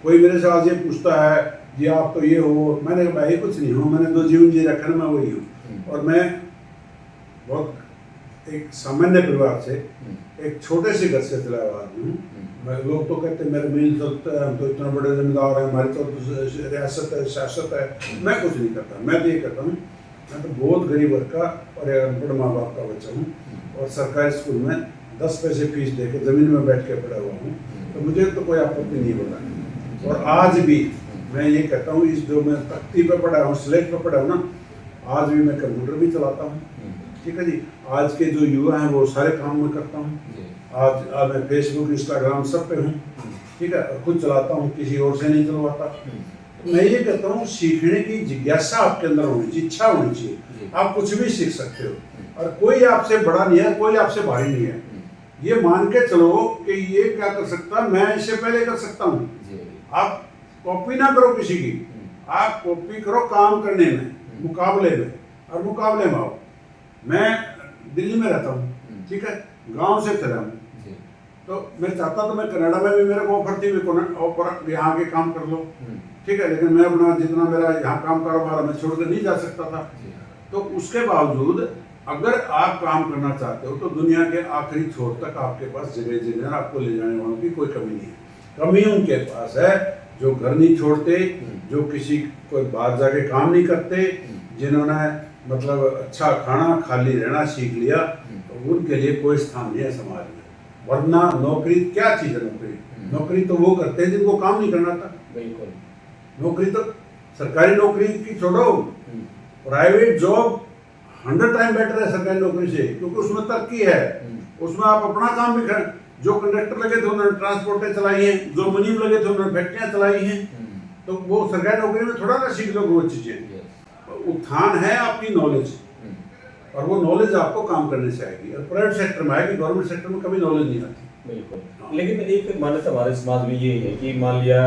कोई मेरे से आज ये पूछता है जी आप तो ये हो, मैंने कहा भाई कुछ नहीं हो, मैंने तो जीवन जी रखा ना, मैं वही हूँ। और मैं बहुत एक सामान्य परिवार से, एक छोटे से घर से चला हुआ आदमी हूँ। मैं लोग तो कहते हैं मेरे मिल चलता है, हम तो इतना बड़े जिम्मेदार हैं, हमारी तो रियासत है, सियासत है। मैं कुछ नहीं करता, मैं तो ये करता हूँ, मैं तो बहुत गरीब वर्ग का और अनपढ़ माँ बाप का बच्चा हूँ, और सरकारी स्कूल में 10 पैसे फीस दे के ज़मीन में बैठ के पढ़ा हुआ हूँ, तो मुझे तो कोई आपत्ति नहीं बतानी। और आज भी मैं ये कहता हूँ, इस जो मैं तख्ती पे पढ़ा हूँ, स्लेट पे पढ़ा हूँ ना, आज भी मैं कंप्यूटर भी चलाता हूँ। ठीक है जी, आज के जो युवा हैं वो सारे काम मैं करता हूँ। आज मैं फेसबुक, इंस्टाग्राम सब पे हूँ। ठीक है, खुद चलाता हूँ, किसी और से नहीं चलवाता। मैं ये कहता हूँ, सीखने की जिज्ञासा आपके अंदर होनी चाहिए, इच्छा होनी चाहिए, आप कुछ भी सीख सकते हो, और कोई आपसे बड़ा नहीं है, कोई आपसे भारी नहीं है। ये मान के चलो कि ये क्या कर सकता है, मैं इससे पहले कर सकता हूँ। आप कॉपी ना करो किसी की, आप कॉपी करो काम करने में, मुकाबले में, और मुकाबले में आओ। मैं दिल्ली में रहता हूँ, ठीक है, गांव से चला हूँ, तो मैं चाहता तो मैं कनाडा में भी मेरे को ऑफर थी, ऑफर यहाँ के काम कर लो, ठीक है, लेकिन मैं अपना जितना मेरा यहाँ काम कारोबार मैं छोड़ कर नहीं जा सकता था। तो उसके बावजूद अगर आप काम करना चाहते हो तो दुनिया के आखिरी छोर तक आपके पास जगह जगह आपको ले जाने वालों की कोई कमी नहीं है। कमी उनके पास है जो घर नहीं छोड़ते, जो किसी को बाहर जाके काम नहीं करते, जिन्होंने मतलब अच्छा खाना खाली रहना सीख लिया, तो उनके लिए कोई स्थान नहीं है समाज में। वरना नौकरी क्या चीज़ है? नौकरी तो वो करते हैं जिनको काम नहीं करना था। बिल्कुल, नौकरी तो सरकारी नौकरी की छोड़ो, प्राइवेट जॉब 100 टाइम बेटर है सरकारी नौकरी से, क्योंकि उसमें तरक्की है, उसमें आप अपना काम भी कर, जो कंडक्टर लगे थे उन्होंने ट्रांसपोर्टें चलाई हैं, जो मुनीम लगे थे उन्होंने फैक्ट्रियाँ चलाई हैं, तो वो सरकारी नौकरी में थोड़ा ना सीख लोगे वो चीज़ें। उत्थान है आपकी नॉलेज, और वो नॉलेज आपको काम करने से आएगी, और प्राइवेट सेक्टर में आएगी, गवर्नमेंट सेक्टर में कभी नॉलेज नहीं आती। बिल्कुल। लेकिन एक मान्यता हमारे समाज में ये है कि मान लिया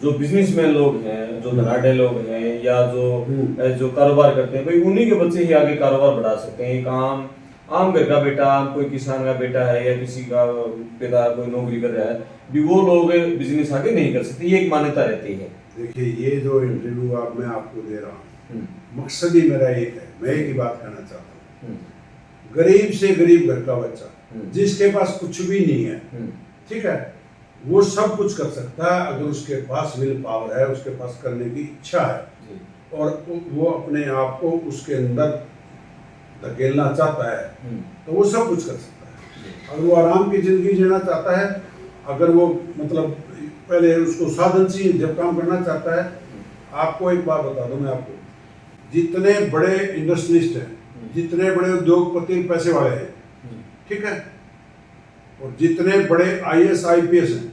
जो बिजनेसमैन लोग हैं, जो धनाढ़ लोग हैं, या जो कारोबार करते हैं, भाई उन्हीं के बच्चे ही आगे कारोबार बढ़ा सकते हैं। एक आम घर का बेटा, कोई किसान का बेटा है या किसी का पिता कोई नौकरी कर रहा है, भी वो लोग बिजनेस आगे नहीं कर सकते, ये एक मान्यता रहती है। देखिए, ये जो इंटरव्यू मैं आपको दे रहा हूँ, मकसद ही मेरा एक है, मैं एक ही बात कहना चाहता हूँ, गरीब से गरीब घर का बच्चा जिसके पास कुछ भी नहीं है, ठीक है, वो सब कुछ कर सकता है अगर उसके पास विल पावर है, उसके पास करने की इच्छा है, और वो अपने आप को उसके अंदर धकेलना चाहता है, तो वो सब कुछ कर सकता है। अगर वो आराम की जिंदगी जीना चाहता है, अगर वो मतलब पहले उसको साधन चाहिए जब काम करना चाहता है। आपको एक बात बता दूं मैं आपको, जितने बड़े इंडस्ट्रियलिस्ट हैं, जितने बड़े उद्योगपति पैसे वाले हैं, ठीक है, और जितने बड़े IAS IPS हैं,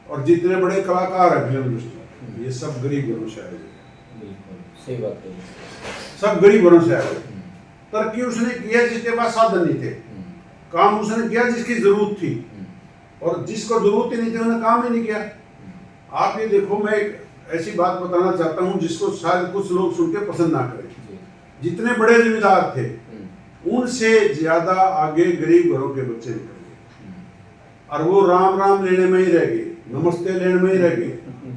और जितने बड़े कलाकार हैं फिल्म इंडस्ट्री, ये सब गरीब घरों से आए हुए। बिल्कुल सही बात है, सब गरीब घरों से आए हुए। तरक्की उसने किया जिसके पास साधन नहीं थे, काम उसने किया जिसकी जरूरत थी, और जिसको जरूरत ही नहीं थी उन्होंने काम ही नहीं किया। आप ये देखो, मैं एक ऐसी बात बताना चाहता हूँ जिसको शायद कुछ लोग सुन के पसंद ना करें। जितने बड़े जिम्मेदार थे उनसे ज्यादा आगे गरीब घरों के बच्चे निकल गए और वो राम राम लेने में ही रह गए, नमस्ते लेने में ही रह गए।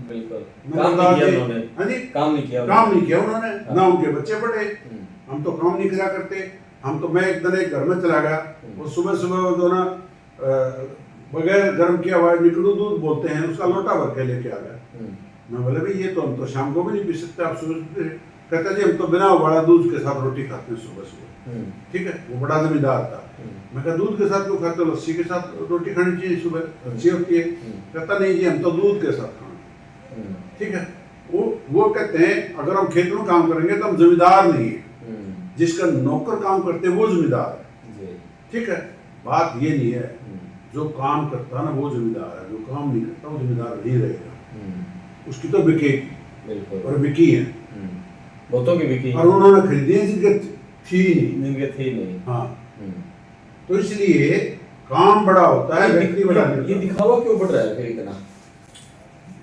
बिल्कुल काम नहीं किया उन्होंने। हाँ जी, काम नहीं किया उन्होंने, हाँ। ना उनके बच्चे पढ़े। हम तो काम नहीं करा करते। हम तो, मैं एक दिन एक घर में चला गया, वो सुबह सुबह जो ना बगैर गर्म किया हुआ निकड़ू दूध बोलते हैं, उसका लोटा भर के लेके आ गया। मैं बोले भाई ये तो हम तो शाम को भी नहीं पी सकते, आप सुबह। कहता जी हम तो बिना उबाला दूध के साथ रोटी खाते हैं सुबह सुबह। ठीक है, वो बड़ा जमींदार था। मैं कहा दूध के साथ क्यों खाते हो, लस्सी के साथ रोटी खानी चाहिए, सुबह अच्छी होती है। कहता नहीं जी हम तो दूध के साथ खाना। ठीक है, वो कहते हैं अगर हम खेत में काम करेंगे तो हम जमींदार नहीं है, जिसका नौकर काम करते हैं वो जमींदार है। ठीक है, बात ये नहीं है, जो काम करता है ना वो जमींदार है, जो काम नहीं करता वो जमींदार नहीं रहेगा। उसकी तो बिकेगी और बिकी है, बहुतों की बिकी, और उन्होंने खरीदी है जिनके थी नहीं। हाँ, तो इसलिए काम बड़ा होता है, व्यक्ति बड़ा नहीं होता। ये दिखावा क्यों बढ़ रहा है फिर इतना?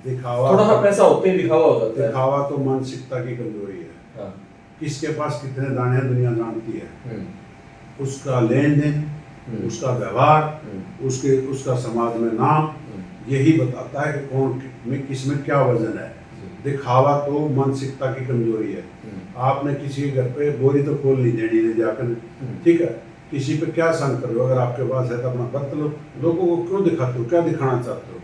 दिखावा, थोड़ा सा पैसा होते ही दिखावा हो जाता है। दिखावा तो मानसिकता की कमजोरी है। हाँ। किसके पास कितने दाने हैं दुनिया जानती है। उसका लेन देन, उसका व्यवहार, उसका समाज में नाम, यही बताता है कि कौन में किस में क्या वजन है। दिखावा तो मानसिकता की कमजोरी है। आपने किसी के घर पे बोरी तो खोल नहीं देनी ले जाकर। ठीक है, किसी पे क्या संग कर लो, अगर आपके पास है तो अपना बर्त लो। लोगों को क्यों दिखाते हो, क्या दिखाना चाहते हो,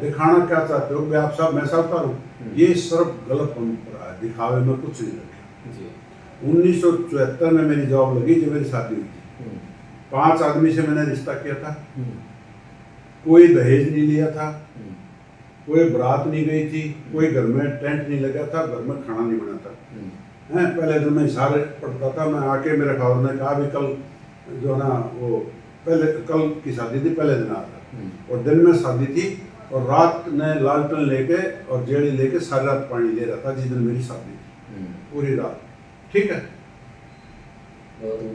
दिखाना क्या चाहते हो, मैं आप साहब मैं सब उतारूं, ये सब गलत परंपरा है। दिखावे में कुछ नहीं रखा। 1974 में मेरी जॉब लगी जब मेरी शादी हुई थी। 5 आदमी से मैंने रिश्ता किया था, कोई दहेज नहीं लिया था, कोई बारात नहीं गई थी, कोई घर में टेंट नहीं लगा था, घर में खाना नहीं बना था। पहले दिन मैं इशारे पढ़ता था, मैं आके मेरे खबर ने कहा भी कल जो ना वो पहले कल की शादी थी, पहले दिन आ था और दिन में शादी थी और रात ने लालटेन लेके और जेड़ी लेके सारी रात पानी ले रहा था जिस दिन मेरी शादी थी, पूरी रात। ठीक है,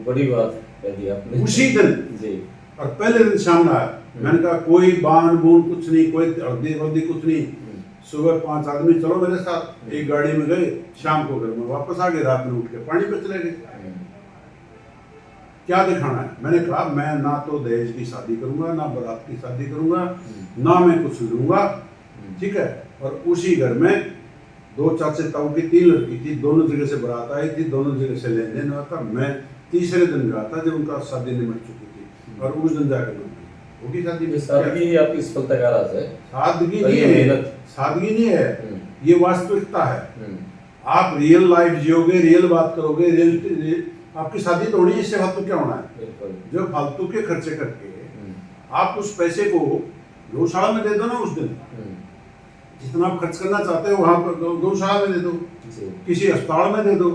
बड़ी बात कह दी आपने। उसी दिन जी, और पहले दिन शाम आया। मैंने कहा कोई बान बून कुछ नहीं, कोई हल्दी वल्दी कुछ नहीं। सुबह 5 आदमी चलो मेरे साथ, एक गाड़ी में गए, शाम को घर में वापस आ गए, रात में उठ के पानी पे चले गए। क्या दिखाना है? मैंने कहा मैं ना तो दहेज की शादी करूंगा, ना बारात की शादी करूंगा, ना मैं कुछ लूंगा। ठीक है, और उसी घर में 2 चाचे ताऊ की 3 लड़की थी, दोनों जगह से बारात आई थी, दोनों जगह से लेन देन हुआ था। मैं तीसरे दिन गया था जब उनका शादी निमट चुकी थी और उस दिन जाकर होगी शादी। सादगी ही आपकी सफलता का राज है। सादगी नहीं है, सादगी नहीं है, ये वास्तविकता है। आप रियल लाइफ जियोगे, रियल बात करोगे, रियल आपकी शादी तो होनी है, इससे फालतू क्या होना है? जो फालतू के खर्चे करके आप उस पैसे को गौशाला में दे दो ना, उस दिन जितना आप खर्च करना चाहते हो वहां पर गौशाला में दे दो, किसी अस्पताल में दे दो,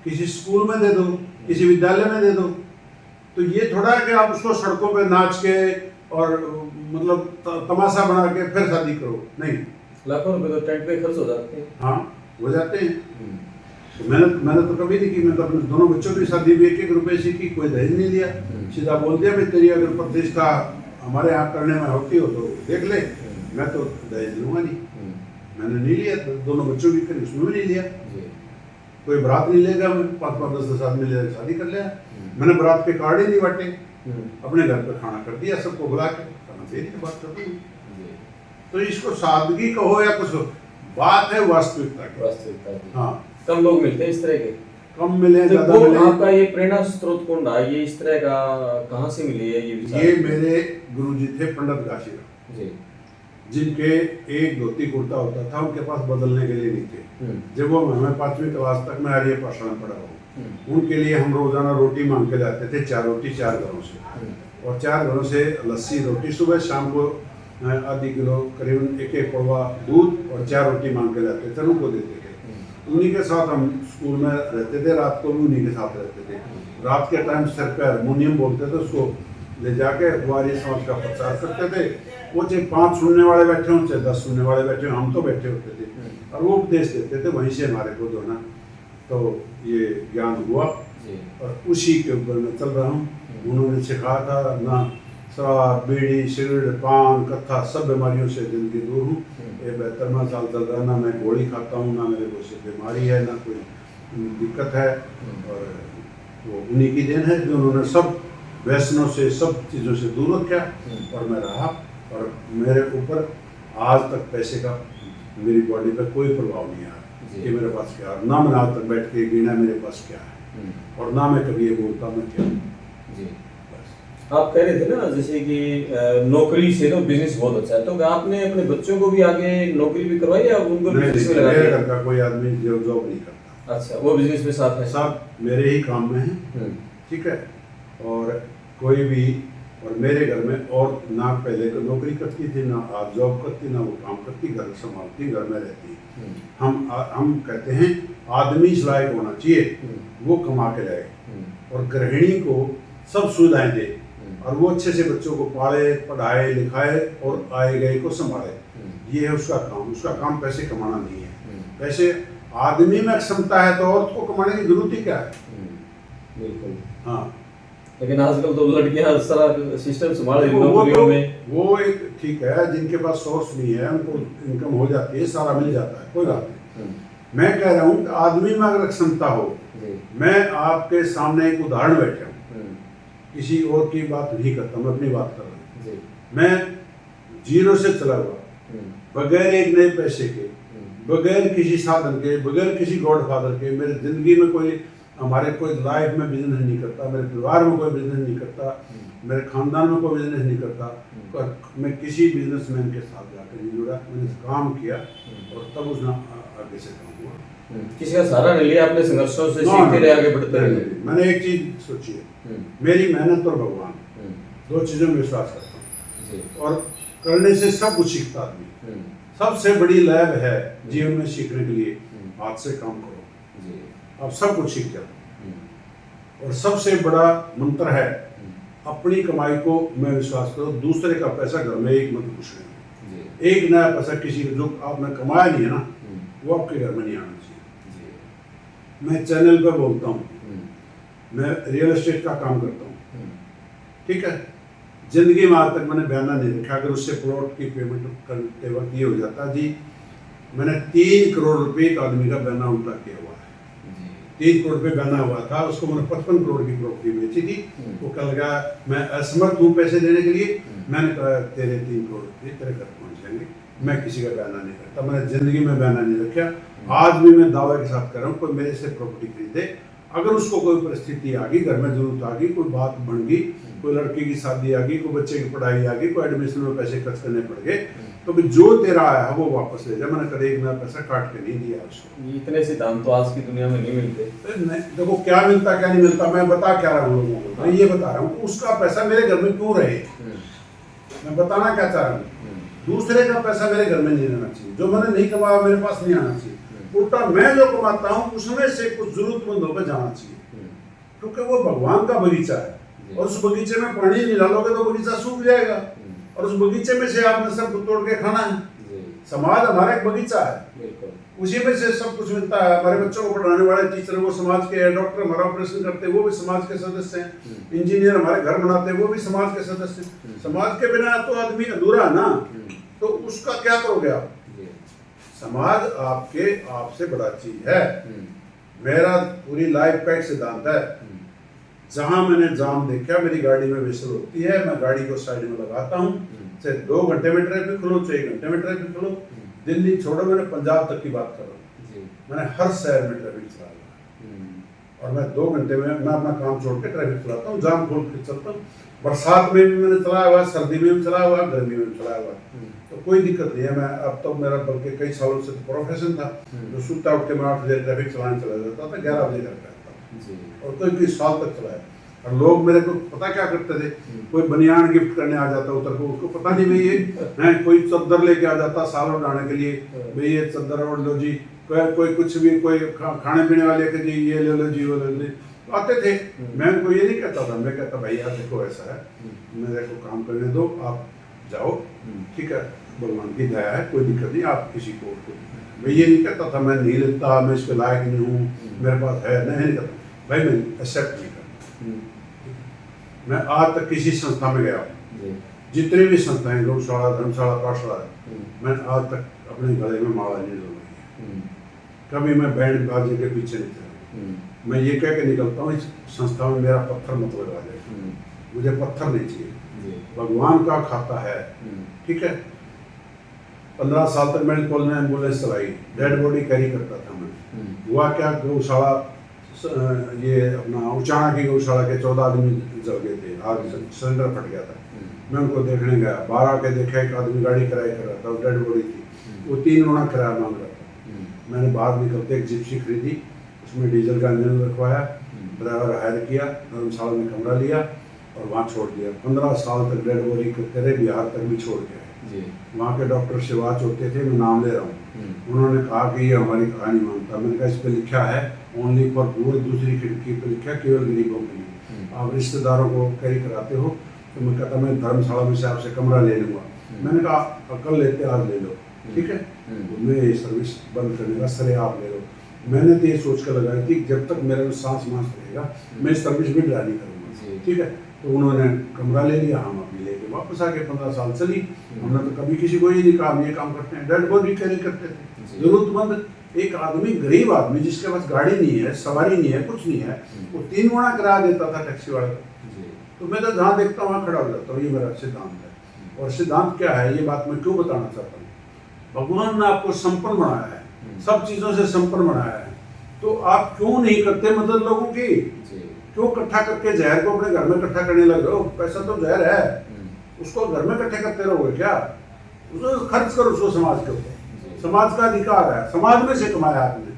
किसी स्कूल में दे दो, किसी विद्यालय में दे दो। तो ये थोड़ा है कि आप उसको सड़कों पे नाच के और मतलब तमाशा बना के फिर शादी करो, नहीं। लाखों रुपए तो टेंट पे खर्च हो जाते हैं। हाँ, हो जाते हैं। तो मैंने तो कभी नहीं की। मैं तो अपने दोनों बच्चों की शादी भी 1-1 रुपए से की, कोई दहेज नहीं लिया। सीधा बोल दिया भाई तेरी अगर प्रतिष्ठा हमारे यहाँ करने में होती हो तो देख ले, मैं तो दहेज लूंगा नहीं। मैंने नहीं लिया, तो दोनों बच्चों की करी, उसमें भी नहीं लिया। कोई बारात नहीं लेगा, मैं 5-5, 10-10 आदमी ले शादी कर लिया। मैंने बारात के कार्ड ही नहीं बांटे, अपने घर पे खाना कर दिया, सबको बुला के खाना दे दी, बात कर दी। तो इसको सादगी कहो या कुछ, बात है वास्तविकता की। हाँ, कम लोग मिलते हैं इस तरह के, कम मिले, तो ज्यादा मिले। आपका ये प्रेरणा स्रोत कौन रहा? ये इस तरह का कहाँ से मिली है ये विचार? ये मेरे गुरुजी थे पंडित घासीराम जी, जिनके एक धोती कुर्ता होता था, उनके पास बदलने के लिए नहीं थे। जब वो हमें 5वीं क्लास तक मैं आर्य पाषाण पढ़ा हूँ, उनके लिए हम रोजाना रोटी मांग के लाते थे, 4 रोटी 4 घरों से, और 4 घरों से लस्सी रोटी सुबह, शाम को आधी किलो करीबन 1-1 पौवा दूध और 4 रोटी मांग के लाते थे, उनको देते थे। उन्हीं के साथ हम स्कूल में रहते थे, रात को भी उन्हीं के साथ रहते थे। रात के टाइम सर पे हारमोनियम बोलते थे, उसको ले जाके वारी समाज का प्रचार करते थे। वो चाहे 5 सुनने वाले बैठे हों, चाहे 10 सुनने वाले बैठे हों, हम तो बैठे होते थे और वो उपदेश देते थे। वहीं से हमारे को जो है ना, तो ये ज्ञान हुआ और उसी के ऊपर मैं चल रहा हूँ। उन्होंने सिखाया था ना शराब, बीड़ी, सिगरेट, पान, कत्था, सब बीमारियों से जिंदगी दूर हूँ। ये 72वां साल चल रहा है, ना मैं गोली खाता हूँ, ना मेरे को से बीमारी है, ना कोई दिक्कत है। और वो उन्हीं की देन है, जो उन्होंने सब व्यसनों से, सब चीज़ों से दूर रखा और मैं रहा। और मेरे ऊपर आज तक पैसे का मेरी बॉडी पे कोई प्रभाव नहीं आया कि मेरे पास क्या है। ना मैंने आज तक बैठ के गिना मेरे पास क्या है, और ना मैं कभी ये बोलता मैं क्या हूँ। जी, आप कह रहे थे ना जैसे कि नौकरी से तो बिजनेस बहुत अच्छा है, तो क्या आपने अपने बच्चों को भी आगे नौकरी भी करवाई या उनको नहीं, बिजनेस में लगा मेरे दिया? घर का कोई आदमी जॉब नहीं करता। अच्छा, वो बिजनेस में साथ है? सब मेरे ही काम में है, ठीक है। और कोई भी, और मेरे घर में और ना पहले तो नौकरी करती थी, ना आज जॉब करती, ना वो काम करती, घर संभालती, घर में रहती। हम कहते हैं आदमी इस लायक होना चाहिए, वो कमा के लाए, और गृहिणी को सब सुविधाएं दे, और वो अच्छे से बच्चों को पाले, पढ़ाए, लिखाए और आए गए को संभाले। ये है उसका काम। उसका काम पैसे कमाना नहीं है। पैसे आदमी में क्षमता है तो औरत को कमाने की जरूरत ही क्या है। बिल्कुल। हाँ, लेकिन आजकल तो लड़कियां सारा सिस्टम संभाल रही हैं वो नौकरियों में। वो एक ठीक है, जिनके पास सोर्स नहीं है उनको इनकम हो जाती है, सारा मिल जाता है, कोई बात नहीं। मैं कह रहा हूँ कि आदमी में अगर क्षमता हो, मैं आपके सामने एक उदाहरण बैठा हूँ, किसी और की बात नहीं करता, मैं अपनी बात कर रहा हूँ। मैं जीरो से चला हुआ, बगैर एक नए पैसे के, बगैर किसी साधन के, बगैर किसी गॉडफादर के, मेरे जिंदगी में कोई, हमारे कोई लाइफ में बिजनेस नहीं करता, मेरे परिवार में कोई बिजनेस नहीं करता, मेरे खानदान में कोई बिजनेस नहीं करता। मैं किसी बिजनेसमैन के साथ जाकर नहीं जुड़ा, मैंने काम किया और तब उसने आगे से काम हुआ। किसी का सहारा नहीं लिया, अपने संघर्षों से सीखते रहे, आगे बढ़ते रहे। मैंने एक चीज सोची है, मेरी मेहनत और भगवान, दो चीजों में विश्वास करता हूँ, और करने से सब कुछ सीखता आदमी। सबसे बड़ी लैब है जीवन में सीखने के लिए, हाथ से काम करो, आप सब कुछ सीख जाओ। और सबसे बड़ा मंत्र है, अपनी कमाई को मैं विश्वास करो, दूसरे का पैसा घर में एक मत घुसने। एक नया पैसा किसी को जो आपने कमाया नहीं है ना, वो आपके घर में नहीं आना चाहिए। मैं चैनल पर बोलता हूँ, मैं रियल एस्टेट का काम करता हूँ, ठीक है। जिंदगी में आज तक मैंने बयाना नहीं रखा। अगर उससे प्लॉट की पेमेंट करते वक्त ये हो जाता जी, मैंने 3 करोड़ रुपए एक आदमी का बयाना उल्टा किया हुआ है। 3 करोड़ रुपए बयाना हुआ था, उसको मैंने 55 करोड़ की प्रॉपर्टी बेची थी। वो कह लगा मैं असमर्थ हूँ पैसे देने के लिए। मैंने कहा तेरे 3 करोड़ रुपये तेरे घर पहुँच जाएंगे। मैं किसी का बयाना नहीं करता, मैंने जिंदगी में बयाना नहीं रखा। आज भी मैं दावा के साथ कर रहा हूँ, कोई मेरे से प्रॉपर्टी खरीदे, अगर उसको कोई परिस्थिति आ गई, घर में जरूरत आ गई, कोई बात बन गई, कोई लड़की की शादी आ गई, कोई बच्चे की पढ़ाई आ गई, कोई एडमिशन में पैसे खर्च करने पड़ गए, तो भी जो तेरा आया है वो वापस ले जा। मैंने कभी एक नया पैसा काट के नहीं दिया उसको। इतने सिद्धांत तो आज की दुनिया में नहीं मिलते। देखो क्या मिलता क्या नहीं मिलता, मैं बता क्या रहा हूँ लोगों को, मैं ये बता रहा हूँ उसका पैसा मेरे घर में क्यों रहे। मैं बताना क्या चाह रहा हूँ, दूसरे का पैसा मेरे घर में नहीं रहना चाहिए। जो मैंने नहीं कमाया मेरे पास नहीं आना चाहिए। उल्टा मैं जो कमाता हूँ उसमें से कुछ जरूरतमंदों पे जाना चाहिए, क्योंकि वो भगवान का बगीचा है। और उस बगीचे में पानी नहीं डालोगे तो बगीचा सूख जाएगा, और उस बगीचे में से आपने सब कुछ तोड़ के खाना है। समाज हमारा एक बगीचा है, उसी में से सब कुछ मिलता है। हमारे बच्चों को पढ़ाने वाले टीचर वो समाज के हैं, डॉक्टर हमारा ऑपरेशन करते हैं वो भी समाज के सदस्य हैं, इंजीनियर हमारे घर बनाते हैं वो भी समाज के सदस्य हैं। समाज के बिना तो आदमी अधूरा ना, तो उसका क्या करोगे आप। समाज आपके आपसे बड़ा चीज है। मेरा पूरी लाइफ का एक सिद्धांत है, जहां मैंने जाम देखा मेरी गाड़ी में विसल होती है, मैं गाड़ी को साइड में लगाता हूँ, चाहे 2 घंटे में ट्रैफिक खुलो, चाहे 1 घंटे में ट्रैफिक खुलो। दिल्ली छोड़ो, मैंने पंजाब तक की बात कर रहा हूँ, मैंने हर शहर में ट्रैफिक चलाया, और मैं 2 घंटे में मैं अपना काम छोड़ के ट्रैफिक चलाता हूँ, जाम खोल के चलता हूँ। बरसात में भी मैंने चलाया हुआ, सर्दी में भी चलाया हुआ, गर्मी में भी चलाया हुआ, तो कोई दिक्कत नहीं है। मैं अब तो मेरा बल्कि कई सालों से प्रोफेशन था, जो सुबह उठ के मैं 8 बजे ट्रैफिक चलाने चला जाता था, 11 बजे घर पे आता था, और कोई 20 साल तक चलाया। और लोग मेरे को पता क्या करते थे, कोई बनियान गिफ्ट करने आ जाता उतर को, उसको पता नहीं भाई ये है, कोई चद्दर लेके आ जाता साल उड़ाने के लिए, भाई ये चद्दर ओढ़ लो जी, कोई कुछ भी, कोई खाने पीने वाले के जी ये ले लो जी वो ले लो, आते थे। मैं उनको ये नहीं कहता था, मैं कहता भाई यार देखो ऐसा है, मेरे को काम करने दो, आप जाओ, ठीक है, भगवान की दया है, कोई दिक्कत नहीं, आप किसी को मैं ये नहीं कहता था मैं नहीं लेता, मैं इसके लायक नहीं हूँ, मेरे पास है नहीं कहता भाई, मैं एक्सेप्ट नहीं करता। मैं आज तक किसी संस्था में गया हूँ, जितनी भी संस्थाएं, गौशाला, धर्मशाला, पाठशाला, मैं आज तक अपने गले में माला नहीं लगाई है, कभी मैं बैंड बाजे के पीछे नहीं चला, मैं ये कह के निकलता हूँ, इस संस्था में मेरा पत्थर मत लगा जाए, मुझे पत्थर नहीं चाहिए, भगवान का खाता है, ठीक है। 15 साल तक मैंने कॉलेज में एम्बुलेंस चलाई, डेड बॉडी कैरी करता था मैं। हुआ क्या, गौशाला ये अपना उचाना की गौशाला के 14 आदमी जल गए थे, आग सिलेंडर फट गया था। मैं उनको देखने गया, बाहर आके देखा एक आदमी गाड़ी किराए कर रहा था, डेड बॉडी थी, वो 3 गुना किराया मांग रहा था। मैंने बाहर निकलते एक जिप्सी खरीदी, उसमें डीजल का इंजन रखवाया, ड्राइवर हायर किया, धर्मशाला में कमरा लिया और वहाँ छोड़ दिया। 15 साल तक डेड बॉडी करते रहे, बिहार तक भी छोड़ के आए। वहाँ के डॉक्टर शिवाच होते थे, मैं नाम ले रहा हूँ, उन्होंने कहा कि ये हमारी कहानी मानता। मैंने कहा इस पर लिखा है ओनली फॉर पुअर, दूसरी खिड़की पर लिखा है केवल गरीबों के लिए। आप रिश्तेदारों को कैरी कराते हो, तो मैं कहता मैं धर्मशाला में से आपसे कमरा ले लूँगा। मैंने कहा कल लेते आज ले लो, ठीक है, मैं ये सर्विस बंद करने का सरे आप ले लो। मैंने तो ये सोच कर लगाई थी जब तक मेरे में सांस रहेगा मैं इस सर्विस भी ड्रा नहीं करूँगा, ठीक है। तो उन्होंने कमरा ले लिया, हम अपनी लेके वापस आ गए। 15 साल चली, हमने तो कभी किसी को ये नहीं कहा हम ये काम करते हैं, डेड बॉडी कैरी करते थे। जरूरतमंद एक आदमी, गरीब आदमी जिसके पास गाड़ी नहीं है, सवारी नहीं है, कुछ नहीं है, वो 3 गुना किराया देता था टैक्सी वाले को। तो मैं तो जहाँ देखता हूँ वहाँ खड़ा हो जाता हूँ, ये मेरा सिद्धांत है। और सिद्धांत क्या है, ये बात मैं क्यों बताना चाहता हूँ, भगवान ने आपको संपन्न बनाया है, सब चीज़ों से संपन्न बनाया है, तो आप क्यों नहीं करते मदद लोगों की? क्यों इकट्ठा करके जहर को अपने घर में इकट्ठा करने लग रहे हो? पैसा तो जहर है, उसको घर में इकट्ठे करते रहोगे क्या? उसको खर्च करो, उसको समाज के ऊपर, समाज का अधिकार है, समाज में से कमाया आपने,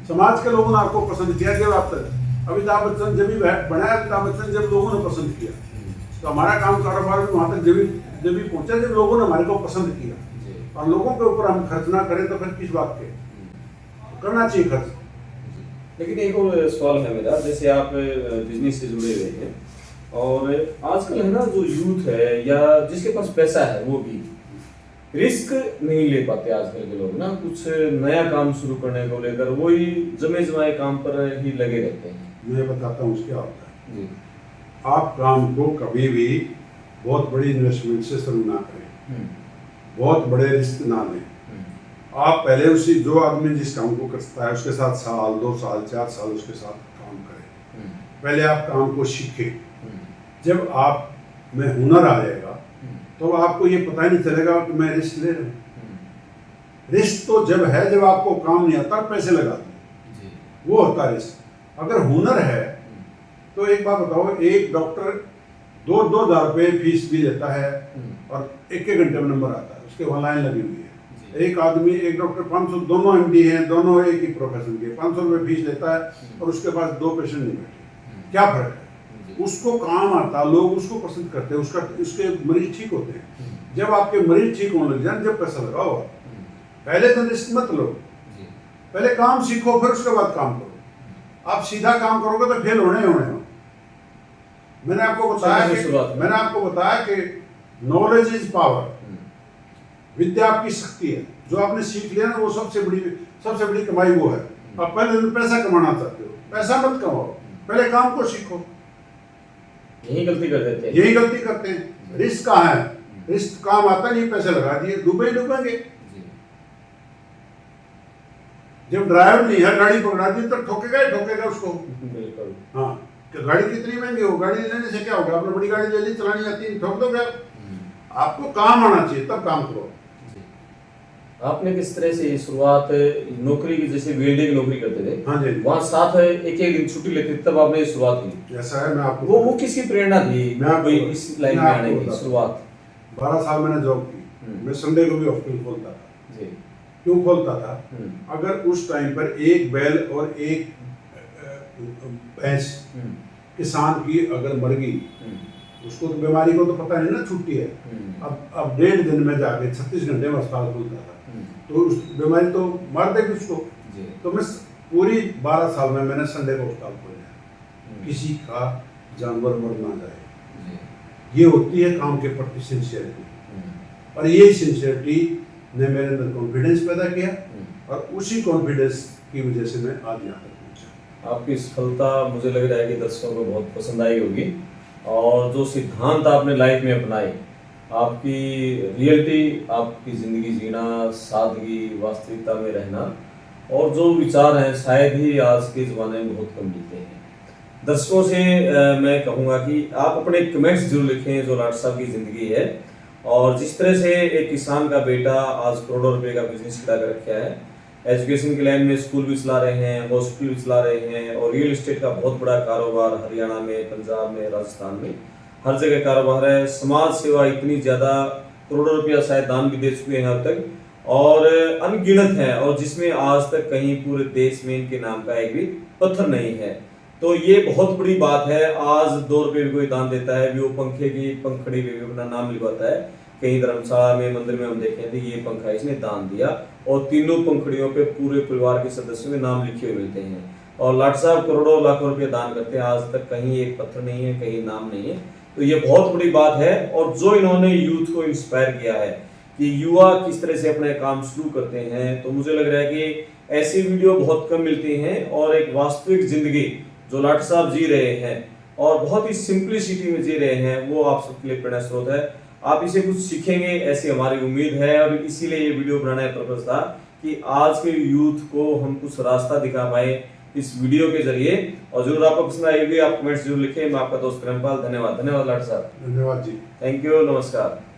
समाज के लोगों ने आपको पसंद किया। जब आप तक अमिताभ बच्चन जब भी बनाया, अमिताभ बच्चन जब लोगों ने पसंद किया, तो हमारा काम कारोबार भी वहाँ तक जब भी पहुँचा जब लोगों ने हमारे को पसंद किया। और लोगों के ऊपर हम खर्च ना करें तो फिर किस बात के? करना चाहिए खर्च। लेकिन एक और सवाल है मेरा, जैसे आप बिजनेस से जुड़े हुए हैं और आजकल है ना जो यूथ है या जिसके पास पैसा है वो भी रिस्क नहीं ले पाते आजकल के लोग ना, कुछ नया काम शुरू करने को लेकर वही जमे जमाए काम पर ही लगे रहते हैं। मैं बताता हूँ क्या होता है जी। आप काम को कभी भी बहुत बड़ी इन्वेस्टमेंट से शुरू ना करें, बहुत बड़े रिस्क ना लें। आप पहले उसी जो आदमी जिस काम को करता है उसके साथ साल 2 साल 4 साल उसके साथ काम करें। पहले आप काम को सीखें। जब आप में हुनर आ जाएगा तो आपको ये पता ही नहीं चलेगा कि मैं रिस्क ले रहा हूँ। रिस्क तो जब है जब आपको काम नहीं आता पैसे लगा दो, वो होता है रिस्क। अगर हुनर है तो एक बात बताओ, एक डॉक्टर 2-2 हज़ार रुपये फीस भी लेता है और 1-1 घंटे में नंबर आता है, उसके वहाँ लाइन लगी हुई है। एक आदमी, एक डॉक्टर 500, दोनों एमडी हैं, दोनों एक ही प्रोफेशन के, 500 रुपये फीस लेता है और उसके पास 2 पेशेंट नहीं बैठे। क्या फर्क है? उसको काम आता, लोग उसको पसंद करते हैं, उसके मरीज ठीक होते हैं। जब आपके मरीज ठीक होने लग जाए जब पैसा लगाओ। पहले तो रिस्क मत लो, पहले काम सीखो फिर उसके बाद काम करो। आप सीधा काम करोगे तो फेल होने हो। मैंने आपको बताया कि नॉलेज इज पावर, विद्या आपकी शक्ति है। जो आपने सीख लिया ना वो सबसे बड़ी कमाई वो है। आप पहले पैसा कमाना चाहते हो, पैसा मत कमाओ, पहले काम को सीखो। यही गलती करते हैं। रिस्क कहाँ है? रिस्क काम आता नहीं, पैसे लगा दिए, डूबेंगे। जब ड्राइवर नहीं है, गाड़ी पकड़ा दी तो ठोकेगा उसको। हाँ, गाड़ी कितनी महंगी हो, गाड़ी लेने से क्या होगा? आपने बड़ी गाड़ी ले ली, चलानी आती है, ठोक दोगे आप। आपको काम आना चाहिए तब काम करो। आपने किस तरह से शुरुआत नौकरी की, जैसे वेल्डिंग की नौकरी करते थे, हाँ जी, वहाँ साथ एक दिन छुट्टी लेते तब आपने शुरुआत की? ऐसा है, मैं आपको वो किसकी प्रेरणा थी इस लाइन में आने की शुरुआत? 12 साल मैंने जॉब की। मैं संडे को भी हॉस्पिटल खोलता था जी। क्यों खोलता था? अगर उस टाइम पर एक बैल और एक भैंस किसान की अगर मर गई, उसको तो बीमारी को तो पता नहीं ना, छुट्टी है। अब 1.5 दिन में जाके 36 घंटे में अस्पताल खुलता था, तो उस बीमारी तो मार देगी उसको। तो मैं पूरी 12 साल में मैंने संडे को अस्पताल खोला, किसी का जानवर मर ना जाए। ये होती है काम के प्रति सिंसियरिटी, और ये सिंसियरिटी ने मेरे अंदर कॉन्फिडेंस पैदा किया, और उसी कॉन्फिडेंस की वजह से मैं आज यहाँ तक पहुँचा। आपकी सफलता मुझे लग रहा है कि दर्शकों को बहुत पसंद आई होगी, और जो सिद्धांत आपने लाइफ में अपनाए, आपकी रियलिटी, आपकी ज़िंदगी जीना, सादगी, वास्तविकता में रहना, और जो विचार हैं शायद ही आज के ज़माने में बहुत कम मिलते हैं। दर्शकों से मैं कहूँगा कि आप अपने कमेंट्स जरूर लिखें जो लाट साहब की ज़िंदगी है, और जिस तरह से एक किसान का बेटा आज करोड़ों रुपए का बिजनेस खड़ा कर रखा है, एजुकेशन की लाइन में स्कूल भी चला रहे हैं, हॉस्पिटल भी चला रहे हैं, और रियल एस्टेट का बहुत बड़ा कारोबार हरियाणा में, पंजाब में, राजस्थान में हर जगह कारोबार है। समाज सेवा इतनी ज़्यादा, करोड़ों रुपया शायद दान भी दे चुके हैं अब तक, और अनगिनत है, और जिसमें आज तक कहीं पूरे देश में इनके नाम का एक भी पत्थर नहीं है। तो ये बहुत बड़ी बात है। आज 2 रुपये भी कोई दान देता है, भी वो पंखे की पंखड़ी पे भी अपना नाम लिखवाता है। कहीं धर्मशाला में, मंदिर में हम देखे थे ये पंखा इसने दान दिया, और तीनों पंखड़ियों पे पूरे परिवार के सदस्यों के नाम लिखे हुए मिलते हैं। और लाट साहब करोड़ों लाखों रुपये दान करते हैं, आज तक कहीं एक पत्थर नहीं है, कहीं नाम नहीं है। तो ये बहुत बड़ी बात है, और जो इन्होंने यूथ को इंस्पायर किया है कि युवा किस तरह से अपने काम शुरू करते हैं, तो मुझे लग रहा है कि ऐसी वीडियो बहुत कम मिलती हैं, और एक वास्तविक जिंदगी जो लाट साहब जी रहे हैं और बहुत ही सिंपलिसिटी में जी रहे हैं, वो आप सबके लिए प्रेरणा स्रोत है। आप इसे कुछ सीखेंगे ऐसी हमारी उम्मीद है, और इसीलिए ये वीडियो बनाने का पर्पस था कि आज के यूथ को हम कुछ रास्ता दिखा पाए इस वीडियो के जरिए। और जरूर आपको पसंद आएगी, आप कमेंट्स जरूर लिखें। मैं आपका दोस्त प्रेमपाल, धन्यवाद। धन्यवाद लाट साहब। धन्यवाद जी। थैंक यू, नमस्कार।